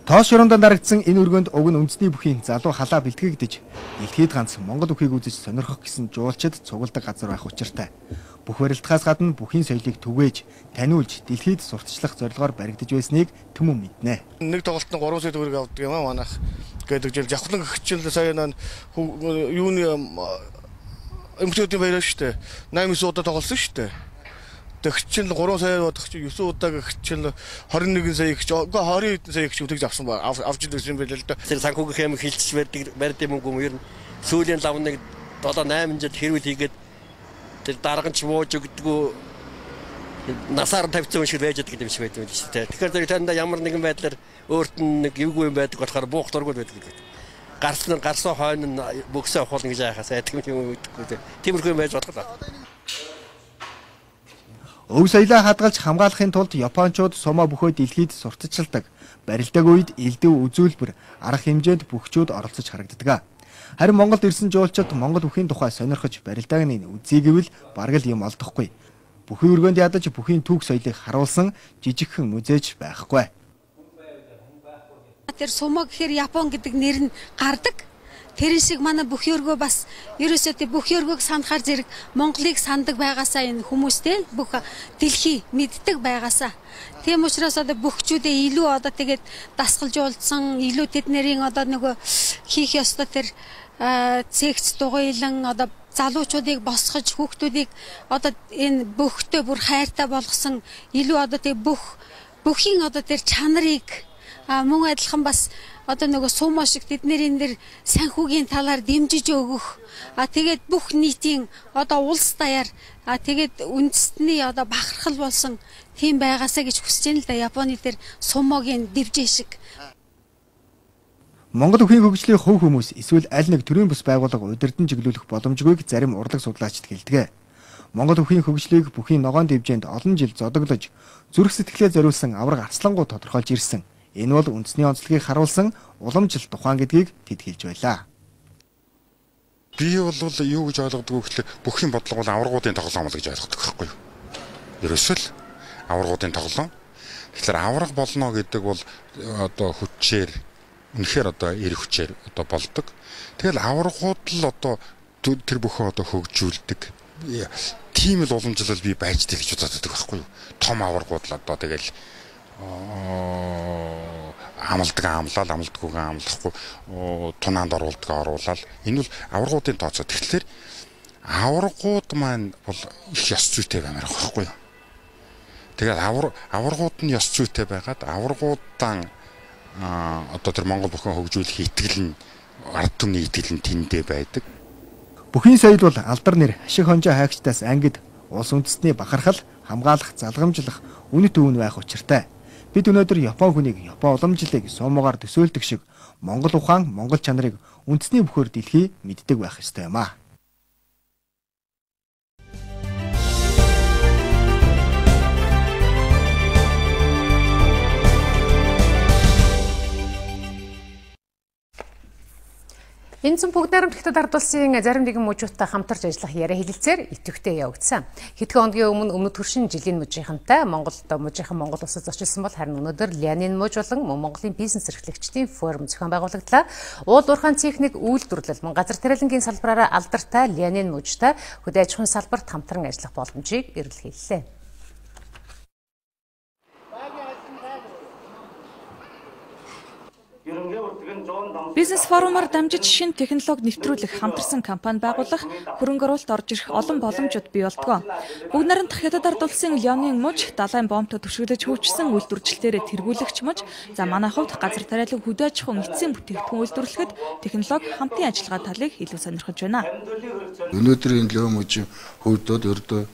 Тоос шорондоо дарагдсан энэ өргөнд уг нь үндэсний бүхийн залуу халаа бэлтгэгдэж дэлхийд ганц Монгол бүхийг үзэж сонирхох гэсэн жуулчид цугладаг газар байх учиртай. Бүх барилдахаас гадна бүхийн соёлыг түгээж, таниулж, дэлхийд сурталчлах зорилгоор баригдаж байсныг түмэн мэднэ. Нэг тоглолтод 3 сая төгрөг авдаг юм аа манайх гэдэг жил жавхлан гихчил сая юуны эмчүүдийн баяраа шүү дээ. 8-9 удаа тоглосон шүү дээ. Тэгчил 3 сая бодох чи 9 удаа гихчил 21 сая гихч 20 сая гихч үтгэж авсан ба авч ирсэн байл л да. Тэр санхүүгийн хэмжээ хилчж барьдаг мөнгө юм ер нь сүүлийн лавныг 7-8 жил хэрүүл хийгээд тэр дарган ч мууж өгдөггүй насаар тавьсан шиг байж байгаа юм шиг байдаг юм шүү дээ. Тэгэхээр танд ямар нэгэн байдлаар өөрт нь нэг эвгүй юм байдаг болохоор буух дургуул байдаг. Гарсан хойно бөксөө авах гэж яахаа сайдгүй юм өгдөггүй. Тиймэрхүү юм байж бодлоо. Өв соёлоо хадгалж хамгаалахын тулд Япончууд сумаа бүхөө дэлхийд сурталчилдаг. Барилдаг үед элдв үзүүлбэр, арга хэмжээнд бүхчүүд оролцож харагддаг. Харин Монголд ирсэн жуулчид Монгол бүхийн тухай сонирхож барилдааг нь үзье гэвэл бараг л юм олдохгүй. Бүхийн өргөнд ядаж бүхийн түүх соёлыг харуулсан жижигхэн музейч байхгүй. Тэр сумаа гэхээр Япон гэдэг нэр нь гардаг. тэрэн шиг манай бүх өргөө бас ерөөсөө тий бүх өргөөг санахаар зэрэг Монголыг сандаг байгаасаа энэ хүмүүстэй бүх дэлхий мэддэг байгаасаа. Тийм учраас одоо бүхчүүдээ илүү одоо тэгээд дасгалжуулсан, илүү тэднэрийн одоо нөгөө хийх ёстой тэр цэгц дугуйлан одоо залуучуудыг босгож хүүхдүүдийг одоо энэ бүхтөө бүр хайртай болгосон илүү одоо тэг бүхийн одоо тэр чанарыг мөн адилхан бас одоо нөгөө суумо шиг тэдний энэ дэр санхүүгийн талаар дэмжиж өгөх тэгээд бүх нийтийн одоо улс даяар тэгээд үндэстний одоо бахархал болсон тийм байгаасаа гэж хүсэж байна л да. Японы тэр сумогийн дивжээ шиг. Монгол өхийн хөгжлийн хувь хүмүүс эсвэл аль нэг төрийн бус байгууллага удирдан чиглүүлэх боломжгүйг зарим урлаг судлаачид хэлдэг. Монгол өхийн хөгжлийг бүхийн ногоон дэвжээнд олон жил зодоглож, зүрх сэтгэлээ зориулсан авраг арслангуу тодорхойлж ирсэн. Энэ бол үндэсний онцлогийг харуулсан уламжлалт тухайн гэдгийг тэд хэлж байлаа. Би бол юу гэж ойлгодог вэ гэхэл бүхийн бодлого бол аврагуудын тоглоом гэж ойлгодог байхгүй юу? Ерөөсөө л аврагуудын тоглоом. Тэгэхээр авраг болно гэдэг бол одоо хүчээр үнэхээр одоо эрх хүчээр одоо болдог. Тэгэл аврагууд л одоо тэр бүхэн одоо хөгжүүлдэг. Тийм л уламжлал би байж дээ гэж боддог байхгүй юу? Том аврагууд л одоо тэгэл амлдаг амлал, амлдаггүй амлахгүй тунаанд оруулаад энэ бол аврагуудын тооцоо. Тэгэхээр аврагууд маань бол их ёс зүйтэй баймаар байхгүй юу? Тэгээд аврагууд нь ёс зүйтэй байгаад аврагуудаа одоо тэр Монгол бүхэн хөгжүүлэх итгэл нь ард түмний итгэл нь тэндээ байдаг. Бүхийн соёл бол алдар нэр, ашиг хонжоо хайгчдаас ангид улс үндэстний бахархал, хамгаалах, залгамжлах үнэт өвн байх учиртай. Бид өнөөдөр Япон хүнийг Япон уламжлалыг сумогаар төсөөлдөг шиг Монгол ухаан, Монгол чанарыг үндэсний бүхээр дэлхий мэддэг байх ёстой юм аа. Энэ зам бүгд найрамд Хятад ард улсын зарим нэгэн мужуудтай хамтарч ажиллах яриа хэлэлцээр идэвхтэй явагдсан. Хэдхэн хоногийн өмнө өмнөд төршин жилийн мужийнхантай мужийнхан Монгол улсад зочилсон бол харин өнөөдөр Лянин муж болон Монголын бизнес эрхлэгчдийн форум зохион байгуулагдлаа. Уул уурхайн техник үйлдвэрлэл мөн газар тариалангийн салбараараа алдартай Лянин мужтай хөдөө аж ахуйн салбарт хамтран ажиллах боломжийг эрэлхийллээ. Бизнес форумаар дамжиж шинэ технологи нэвтрүүлэх, хамтарсан компани байгуулах, хөрөнгө оруулалт орж ирэх олон боломжууд бий болдгоо. Бүгд найрамдах Хятад ард улсын Лянин муж, далайн бомбтой түшиглэж хөгжсөн үйлдвэрчлэлээр тэргүүлэгч муж, за манай хувьд газар тариалан хөдөө аж ахуйн эцсийн бүтээгдэхүүн үйлдвэрлэхэд технологи хамтын ажиллагаа талыг илүү сонирхож байна. Өнөөдрийн Лянин мужийн хөвдөд ердөө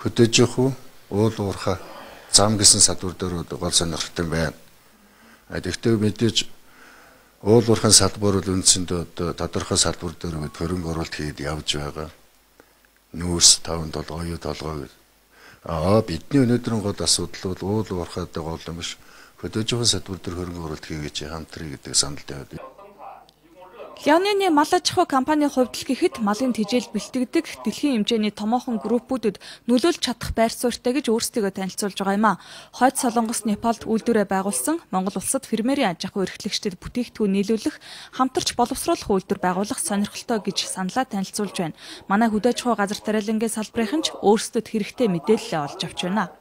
хөдөө аж ахуй, уул уурхай, зам гэсэн салбар дээр гол сонирхолтой байна. Гэхдээ мэдээж уул уурхайн салбар бол үндсэндээ одоо тодорхой салбар дээр хөрөнгө оруулалт хийгээд явж байгаа. Нүүрс 5-7 оюу толгой. Бидний өнөөдрийн гол асуудал бол уул уурхайтай гол юм биш. Хөдөө аж ахуйн салбар дээр хөрөнгө оруулалт хийгээч хамтран гэдэг санал тавиад. Лянины мал аж ахуй компанийн хувьд л гэхэд малын тэжээл бэлтгэдэг дэлхийн хэмжээний томоохон группүүдэд нөлөөлж чадах байр суурьтай гэж өөрсдийгөө танилцуулж байгаа юм а. Хойд Солонгос, Непалд үйлдвэрээ байгуулсан Монгол улсад фермерийн аж ахуй эрхлэгчдэд бүтээгдэхүүн нийлүүлэх, хамтарч боловсруулах үйлдвэр байгуулах сонирхолтой гэж саналаа танилцуулж байна. Манай хөдөө аж ахуй газар тариалангийн салбарын ч өөрсдөд хэрэгтэй мэдээлэл олж авч байна.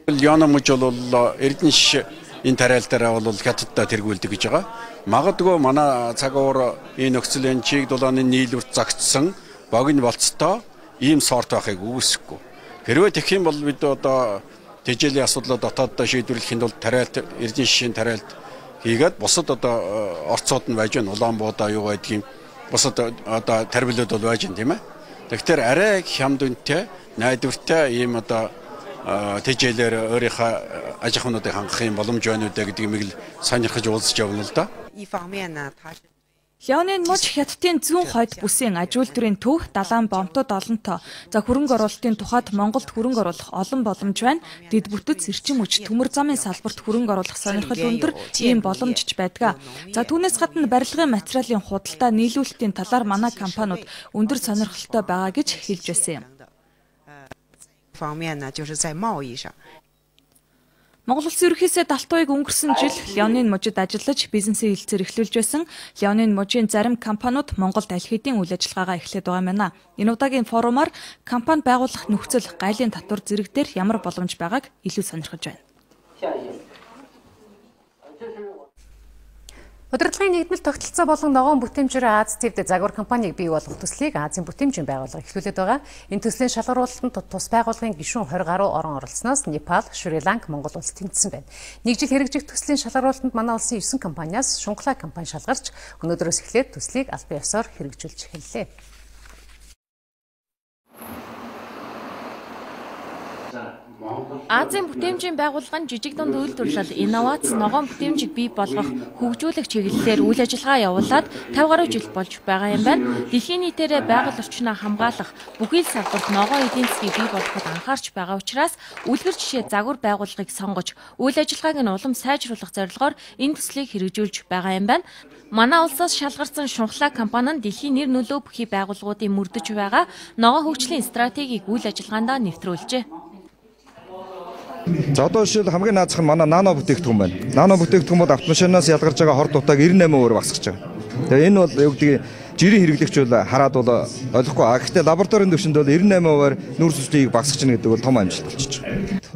Лянин муж бол Эрдэнэш энэ тариал дээр бол Хятадтай тэргүүлдэг гэж байгаа. Магадгүй манай цаг уур энэ нөхцөлийн чиг дулааны нийлүүрт загтсан богино болцтой ийм сорт байхыг үүсэхгүй. Хэрвээ тэгэх юм бол бид одоо тэжээлийн асуудлаа дотооддоо шийдвэрлэхэд бол тариалт Эрдэнэшийн тариалт хийгээд бусад одоо орцууд нь байж байна. Улаанбуудаа юу байдгийг бусад одоо тарбилууд бол байж байна тийм ээ. Тэгэхээр арай хямд үнэтэй, найдвартай ийм одоо тэжээлээр өөрийнхөө аж ахуйнуудыг хангах юм боломж байна үү гэдгийг л сонирхож уулзч явна л да. Лянин муж Хятадын зүүн хойд бүсийн аж үйлдвэрийн төв, далайн бомтод олонтоо. За хөрөнгө оруулалтын тухайд Монголд хөрөнгө оруулах олон боломж байна. Дэд бүтэц, эрчим хүч, төмөр замын салбарт хөрөнгө оруулах сонирхол өндөр ийм боломжч байдаг. За түүнээс гадна барилгын материалын худалдаа нийлүүлэлтийн талаар манай компаниуд өндөр сонирхолтой байгаа гэж хэлж байсан юм. Монгол Улсын ерөнхийсэд Алтуйг өнгөрсөн жил Леонин мужид ажиллаж бизнесийн хэлцээр эхлүүлж байсан Леонин мужийн зарим компаниуд Монголд аль хэдийн үйл ажиллагаагаа эхлээд байгаа юм байна. Энэ удаагийн форумаар компани байгуулах нөхцөл, гайлын татвар зэрэг дээр ямар боломж байгааг илүү сонирхож байна. Удирдлагын нэгдмэл тогтолцоо болон ногоон бүтээмжээр Аз тивд загвар компанийг бий болгох төслийг Азийн бүтээмжийн байгууллага эхлүүлээд байгаа. Энэ төслийн шалгаруулалтанд тус байгууллагын гишүүн 20 гаруй орон оролцсноос Непал, Шри-Ланк, Монгол улс тэмцсэн байна. Нэг жил хэрэгжих төслийн шалгаруулалтанд манай улсын 9 компаниас Шунхлаа компани шалгарч өнөөдрөөс эхлээд төслийг албан ёсоор хэрэгжүүлж эхэллээ. Азийн бүтээмжийн байгууллага нь жижиг дунд үйлдвэрлэл, инновац, ногоон бүтээмжийг бий болгох, хөгжүүлэх чиглэлээр үйл ажиллагаа явуулаад 50 гаруй жил болж байгаа юм байна. Дэлхийн нийтээрээ байгаль орчноо хамгаалах, бүхий л салбарт ногоон эдийн засгийг бий болгоход анхаарч байгаа учраас үлгэр жишээ загвар байгууллагыг сонгож, үйл ажиллагааг нь улам сайжруулах зорилгоор энэ төслийг хэрэгжүүлж байгаа юм байна. Манай улсаас шалгарсан Шунхлаа компани нь дэлхийн нэр нөлөө бүхий байгууллагуудын мөрдөж байгаа ногоон хөгжлийн стратегийг үйл ажиллагаанд нэвтрүүлжээ. За одоо жишээл хамгийн наазах нь манай нано бүтээгдэхүүн байна. Нано бүтээгдэхүүнүүд автомашинаас ялгарч байгаа хор дутааг 98% багасгаж байгаа. Тэгээ энэ бол юу гэдгийг жирийн хэрэглэгч бол хараад бол ойлгохгүй. Гэхдээ лабораторийн түвшинд бол 98%-аар нүүр сүнслийг багасгаж байгаа гэдэг бол том амжилт болчихж байгаа.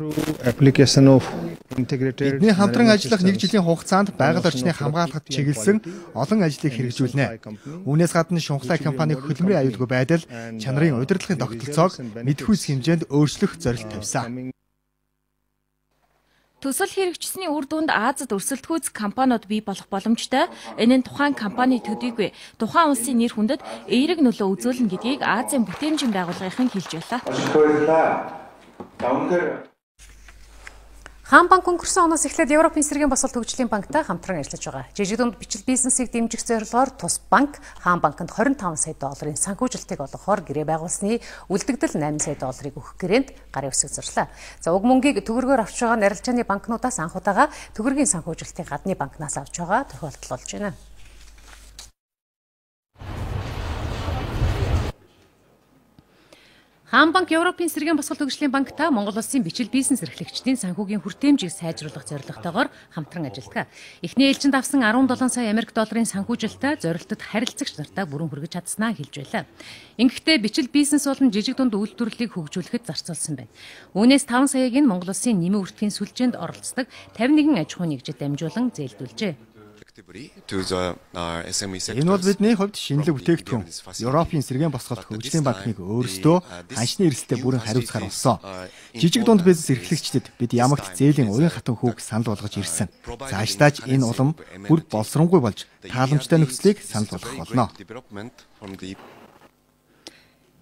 Бидний хамтран ажиллах 1 жилийн хугацаанд байгаль орчныг хамгаалахад чиглэсэн олон ажлыг хэрэгжүүлнэ. Үүнээс гадна Шунхлаа компаниг хөдөлмөрийн аюулгүй байдал, чанарын удирдлагын тогтолцоог мэдхүйс хэмжээнд өөрчлөх зорилт тавьсан. Төсөл хэрэгжсэний үр дүнд Азад өрсөлдөхүйц компаниуд бий болох боломжтой. Энэ нь тухайн компани төдийгүй тухайн улсын нэр хүндэд эерэг нөлөө үзүүлнэ гэдгийг Азийн бүтээмжийн байгууллагын хэлж байлаа. Хаан банк өнгөрсөн оноос эхлээд Европын эсрэгийн босолт хөгжлийн банктай хамтран ажиллаж байгаа. Жижиг дунд бичил бизнесийг дэмжих зорилгоор тус банк Хаан банкнд 25 сая долларын санхүүжилтийг олгохоор гэрээ байгуулсны үлдэгдэл 8 сая долларыг өгөх гэрээнд гарын үсэг зурлаа. За уг мөнгийг төгрөгөөр авч байгаа нарилжааны банкнуудаас анх удаага төгрөгийн санхүүжилтийг гадны банкнаас авч байгаа тохиолдол болж байна. Хаан банк Европын эсрэгийн босголт хөгжлийн банктай Монгол улсын бичил бизнес эрхлэгчдийн санхүүгийн хүртээмжийг сайжруулах зорилготойгоор хамтран ажилладаг. Эхний ээлжинд авсан 17 сая Америк долларын санхүүжилттэй зорилтод харилцагч нартаа бүрэн хүргэж чадсанаа хэлж байлаа. Ингэхдээ бичил бизнес болон жижиг дунд үйлдвэрлэлийг хөгжүүлэхэд зарцуулсан байна. Үүнээс 5 саяыг нь Монгол улсын нэмийн үртгийн сүлжээнд оролцдог 51 аж ахуй нэгжид дамжуулан зээлдүүлжээ. Энэ бол бидний хувьд шинэлэг бүтээгдэхүүн. Европын эсрэгийн босголт хөгжлийн банкныг өөрсдөө ханшны эрсдэлтэй бүрэн хариуцахаар болсон. Жижиг дунд бизнес эрхлэгчдэд бид ямагт зээлийн уян хатан хүүг санал болгож ирсэн. Цаашдаач энэ улам бүр боловсронгуй болж тааламжтай нөхцөлийг санал болгох болно.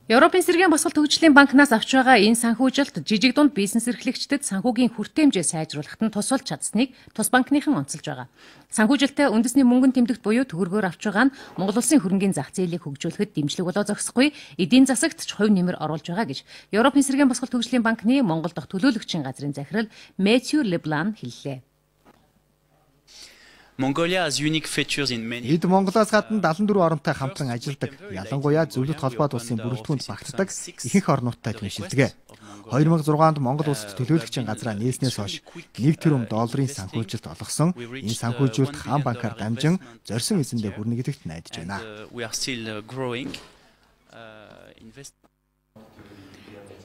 Европын эсрэгийн босголт хөгжлийн банкнаас авч байгаа энэ санхүүжилт жижиг дунд бизнес эрхлэгчдэд санхүүгийн хүртээмжээ сайжруулахад нь тус болж чадсныг тус банкныхан онцолж байгаа. Санхүүжилтээ үндэсний мөнгөн тэмдэгт буюу төгрөгөөр авч байгаа нь Монгол улсын хөрөнгийн зах зээлийг хөгжүүлэхэд дэмжлэг болоо зогсохгүй, эдийн засагт ч хувь нэмэр оруулж байгаа гэж Европын эсрэгийн босголт хөгжлийн банкны Монгол дахь төлөөлөгчийн газрын захирал Мэттью Леблан хэллээ. Эд Монголоос гадна 74 оронтой хамтран ажилладаг. Ялангуяа зөвлөлт холбоод улсын бүрэлдэхүүнд багтдаг ихэнх орнуудтай түншилдэг. 2006 онд Монгол улсад төлөөлөгчийн газраа нээснээс хойш 1 тэрбум долларын санхүүжилт олгосон. Энэ санхүүжилт Хаан банкаар дамжин зорьсон эзэндээ хүрнэ гэдэгт найдаж байна.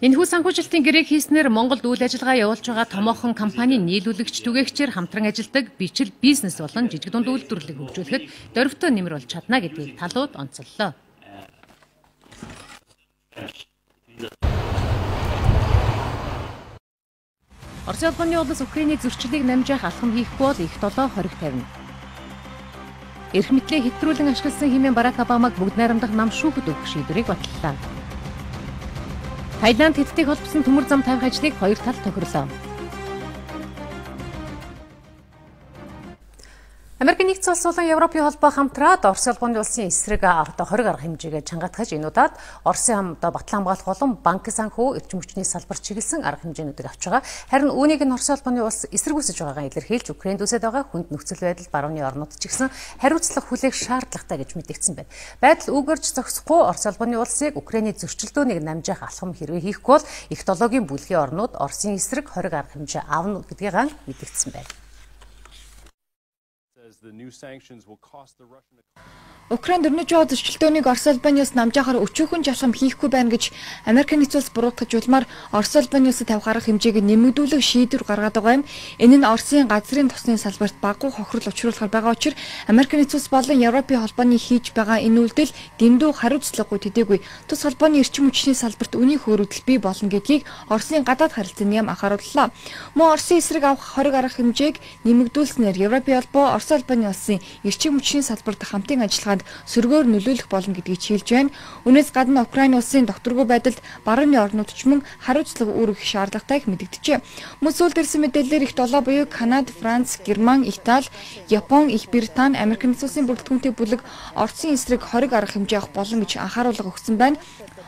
Энэхүү санхүүжилтийн гэрээг хийснээр Монголд үйл ажиллагаа явуулж байгаа томоохон компани нийлүүлэгч түгээгчээр хамтран ажилладаг бичил бизнес болон жижиг дунд үйлдвэрлэлийг хөгжүүлэхэд дөрвтөө нэмэр болж чадна гэдгийг талууд онцоллоо. Оросын улбаны улс Украиний зөрчлийг намжаах алхам хийхгүй бол их долоо хориг тавина. Эрх мэдлээ хэтрүүлэн ашигласан хэмээн Барак Обамаг бүгд найрамдах нам шүүхэд өгөх шийдвэрийг батллаа. Тайланд Хятадыг холбосон төмөр зам тавих ажлыг хоёр тал тохирлоо. Америкийн нэгдсэн улс болон Европын холбоо хамтраад Орос улбаны улсын эсрэг одоо 20 арга хэмжээгээ чангатгаж энэ удаад Оросын хамт батлан хамгаалах болон банк санхүү эрчим хүчний салбар чиглэсэн арга хэмжээнүүдийг авч байгаа. Харин үүнийг нь Орос улбаны улс эсэргүүцэж байгаагаа илэрхийлж Украинд үсэд байгаа хүнд нөхцөл байдал барууны орнууд ч гэсэн хариуцлага хүлээх шаардлагатай гэж мэдэгдсэн байна. Байдал үгэрж зогсохгүй Орос улбаны улсыг Украиний зөрчилдөөнийг намжаах алхам хэрвээ хийхгүй бол их долоогийн бүлгийн орнууд Оросын эсрэг 20 арга хэмжээ авна гэдгийг мэдэгдсэн байна. Украинд өрнөж байгаа зөрчилдөөнийг Орос улбаны улс намжаахаар өчүүхэн жалхам хийхгүй байна гэж Америкийн нэгдсэн улс буруутгаж улмаар Орос улбаны улсад тавих арга хэмжээг нэмэгдүүлэх шийдвэр гаргаад байгаа юм. Энэ нь Оросын газрын тосны салбарт багуу хохирол учруулахар байгаа учраас Америкийн нэгдсэн улс болон Европын холбооны хийж байгаа энэ үйлдэл дэндүү хариуцлагагүй төдийгүй тус холбооны эрчим хүчний салбарт үнийн хөрөгдөл бий болно гэдгийг Оросын гадаад харилцааны яам анхаарууллаа. Мөн Оросын эсрэг авах 20 арга хэмжээг нэмэгдүүлснээр Европын холбоо Орос улбаны улсын эрчим хүчний салбарт хамтын ажиллагаанд сөргөөр нөлөөлөх болно гэдгийг хэлж байна. Үүнээс гадна Украин улсын докторгүй байдалд барууны орнууд ч мөн хариуцлага үүрэх шаардлагатайг мэдэгдэжээ. Мөн сүүлд ирсэн мэдээлэлээр их долоо буюу Канада, Франц, Герман, Итали, Япон, Их Британи, Америк нэгдсэн улсын бүрэлдэхүүнтэй бүлэг Оросын эсрэг 20 арга хэмжээ авах болно гэж анхааруулга өгсөн байна.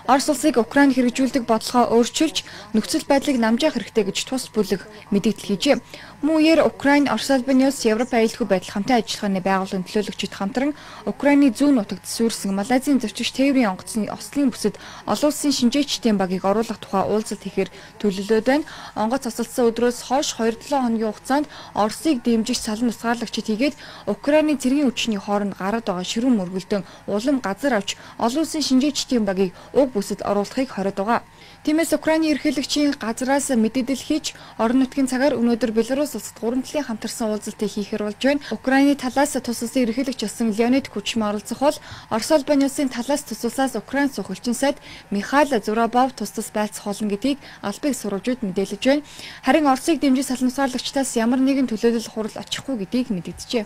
Орос улсыг Украин хэрэгжүүлдэг бодлогоо өөрчилж нөхцөл байдлыг намжаах хэрэгтэй гэж тус бүлэг мэдээлэл хийжээ. Мөн үеэр Украин, Орос улбаны улс, Европ аюулгүй байдал хамтын ажиллагааны байгууллагын төлөөлөгчид хамтран Украины зүүн нутагт сүрсэн Малайзийн зөрчигч тээврийн онгоцны ослын бүсэд олон улсын шинжээчдийн багийг оруулах тухай уулзалт хийхээр төлөвлөд байна. Онгоц цацалдсан өдрөөс хойш 2-7 хоногийн хугацаанд Оросыг дэмжих салан тусгаарлагчид хийгээд Украины цэргийн хүчний хооронд гараад байгаа ширүүн мөргөлдөн улам газар авч олон улсын шинжээчдийн багийг уг бүсэд оруулахыг хориод байгаа. Тиймээс Украины ерөнхийлөгчийн газраас мэдээлэл хийж орон нутгийн цагаар өнөөдөр Беларусь улсад 3 талын хамтарсан уулзалтыг хийхээр болж байна. Украины талаас тус улсын ерөнхийлөгч болсон Леонид Кучма оролцох бол Орос улбаны улсын талаас тус улсаас Украин сухалчин сайд Михаил Зурабов тус байлцах болно гэдгийг албан сурвалжууд мэдээлж байна. Харин Оросыг дэмжих салан тусгаарлагчдаас ямар нэгэн төлөөлөл хурал очихгүй гэдгийг мэдэгджээ.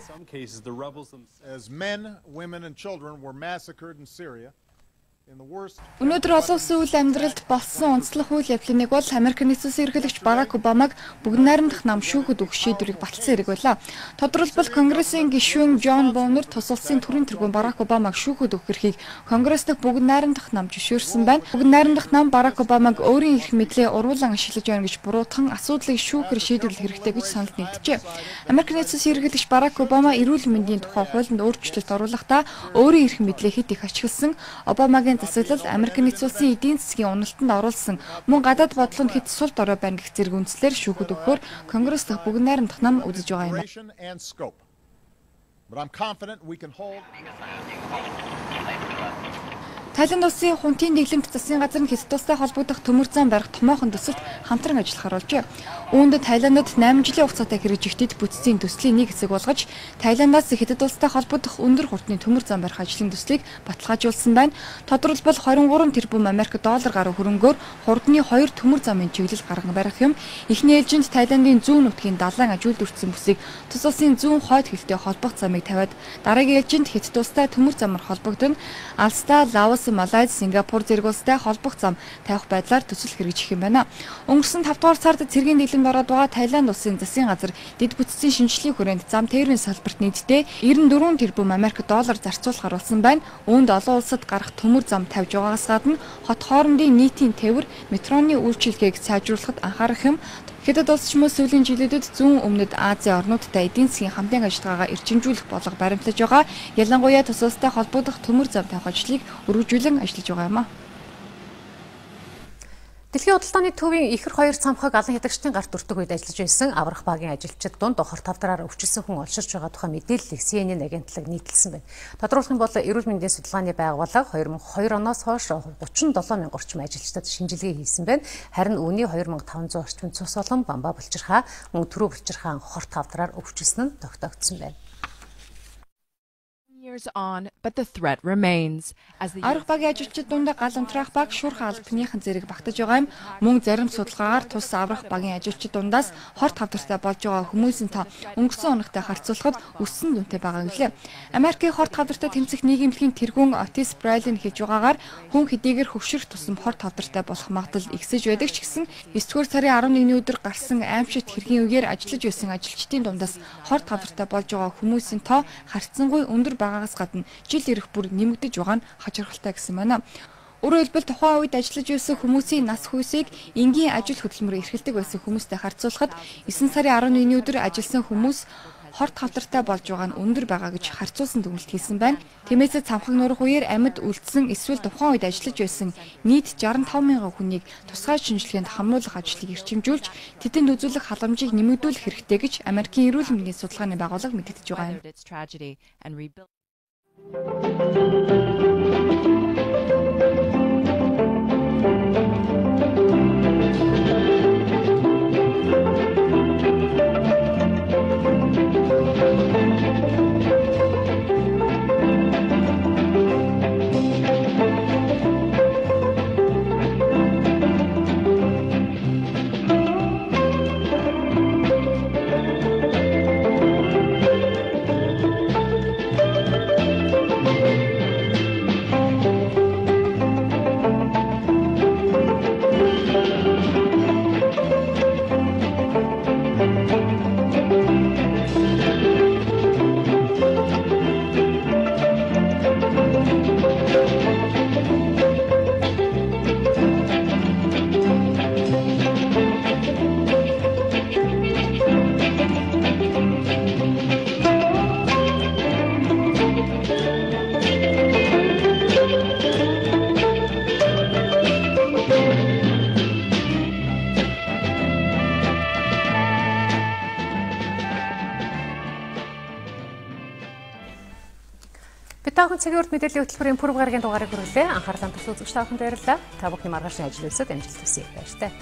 Өнөөдөр олон улсын үйл амьдралд болсон онцлог үйл явдлын нэг бол Америк нэгдсэн улсын ерөнхийлөгч Барак Обамаг бүгд найрамдах нам шүүхэд өгөх шийдвэрийг баталсан хэрэг байлаа. Тодорхойлбол Конгрессийн гишүүн Джон Боннер тус улсын төрийн тэргүүн Барак Обамаг шүүхэд өгөх эрхийг Конгресс дахь бүгд найрамдах нам зөвшөөрсөн байна. Бүгд найрамдах нам Барак Обамаг өөрийн эрх мэдлээ уруулан ашиглаж байна гэж буруутхан асуудлыг шүүхээр шийдвэрлэх хэрэгтэй гэж санал нэгджээ. Америк нэгдсэн улсын ерөнхийлөгч Барак Обама эрүүл мэндийн тухай хуулинд өөрчлөлт оруулахдаа өөрийн эрх мэдлээ хэд их ашигласан, Обамагийн засаглал Америк нэгдсэн улсын эдийн засгийн уналтанд оруулсан мөн гадаад бодлогонд хэд сул дорой байна гэх зэрэг үндслээр шүүхэд өгөхөөр Конгресс дахь бүгд найрамдах нам үзэж байгаа юм. Тайланд улсын хунтын дэглэмт засгийн газар нь хэд тустай холбогдох төмөр зам барих томоохон төсөлд хамтран ажиллахаар болжээ. Үүнд Тайландд 8 жилийн хугацаатай хэрэгжигдэж бүтцийн төслийн нэг хэсэг болгож Тайландаас хэд улстай холбогдох өндөр хурдны төмөр зам барих ажлын төслийг баталгаажуулсан байна. Тодорхойлбол 23 тэрбум Америк доллар гаруй хөрөнгөөр хурдны 2 төмөр замын чиглэл гарган барих юм. Эхний ээлжинд Тайландын зүүн нутгийн далайн ажуулд өртсөн бүсийг тус улсын зүүн хойд хэлтэй холбох замыг тавиад дараагийн ээлжинд хэд тустай төмөр замаар холбогдно. Алста, Лаос, Малайз, Сингапур зэрэг улстай холбох зам тавих байдлаар төсөл хэрэгжих юм байна. Өнгөрсөн 5 дугаар сард цэргийн дэглэмд ороод байгаа Тайланд улсын засгийн газар дэд бүтцийн шинжлэлийн хүрээнд зам тээврийн салбарт нийтдээ 94 тэрбум Америк доллар зарцуулахар болсон байна. Үүнд олон улсад гарах төмөр зам тавьж байгаагаас гадна хот хоорондын нийтийн тээвэр, метроны үйлчилгээг сайжруулахад анхаарах юм. Хятад улс ч мөн сүүлийн жилүүдэд зүүн өмнөд Азийн орнуудтай эдийн засгийн хамтын ажиллагаагаа эрчимжүүлэх болго баримтлаж байгаа. Ялангуяа тус улстай холбогдох төмөр зам тавих ажлыг өргөжүүлэн ажиллаж байгаа юм а. Дэлхийн худалдааны төвийн ихэр хоёр цамхаг алан хядагчдын гарт өртөг үед ажиллаж байсан аврах багийн ажилчид дунд хор тавдраар өвчлсөн хүн олширч байгаа тухай мэдээллийг CNN агентлаг нийтэлсэн байна. Тодорхойлох юм бол эрүүл мэндийн судалгааны байгууллага 2002 оноос хойш 37 мянга орчим ажилчдад шинжилгээ хийсэн байна. Харин үүний 2500 орчим цус олон бамбаа булчирхаа, мөн түрүү булчирхаан хор тавдраар өвчлсөн нь тогтоогдсон байна. Арга багийн ажилчид дундаа гал унтраах баг шуурхай албаныхан зэрэг багтаж байгаа юм. Мөн зарим судалгаагаар тус аврах багийн ажилчид дундаас хорт хавдартай болж байгаа хүмүүсийн тоо өнгөрсөн оногтой харьцуулахад өссөн дүнтэй байгаа гэлээ. Америкийн хорт хавдартай тэмцэх нийгэмлэгийн тэргүүн Otis Bradley хэлж байгаагаар хүн хэдийгээр хөвшөрөх тусам хорт хавдартай болох магадлал ихсэж байдаг ч гэсэн 9-р сарын 11-ний өдөр гарсан аимшигт хэргийн үеэр ажиллаж байсан ажилчдын дундаас хорт хавдартай болж байгаа хүмүүсийн тоо харьцангуй өндөр байгаагаас гадна жил ирэх бүр нэмэгдэж байгаа нь хачирхалтай гэсэн байна. Өөрөөр хэлбэл тухайн үед ажиллаж байсан хүмүүсийн нас хүйсийг энгийн ажил хөдөлмөр эрхэлдэг байсан хүмүүстэй харьцуулахад 9 сарын 11-ний өдөр ажилласан хүмүүс хорт хавдартай болж байгаа нь өндөр байгаа гэж харьцуулсан дүгнэлт хийсэн байна. Тиймээс цамхаг нурах үеэр амьд үлдсэн эсвэл тухайн үед ажиллаж байсан нийт 65 мянган хүнийг тусгай шинжилгээнд хамруулах ажлыг эрчимжүүлж тэдэнд үзүүлэх халамжийг нэмэгдүүлэх хэрэгтэй гэж Америкийн эрүүл мэндийн судалгааны байгууллага мэдгдэж байгаа юм. Битаахан цагийн урд мэдээллийн хөтөлбөрийн пүрэв гарагийн дугаарыг хүргэлээ. Анхаарлаа тус үзэгч та бүхэнд баярлалаа. Та бүхний маргаашны ажил үйлсэд амжилт хүсье. Баяртай.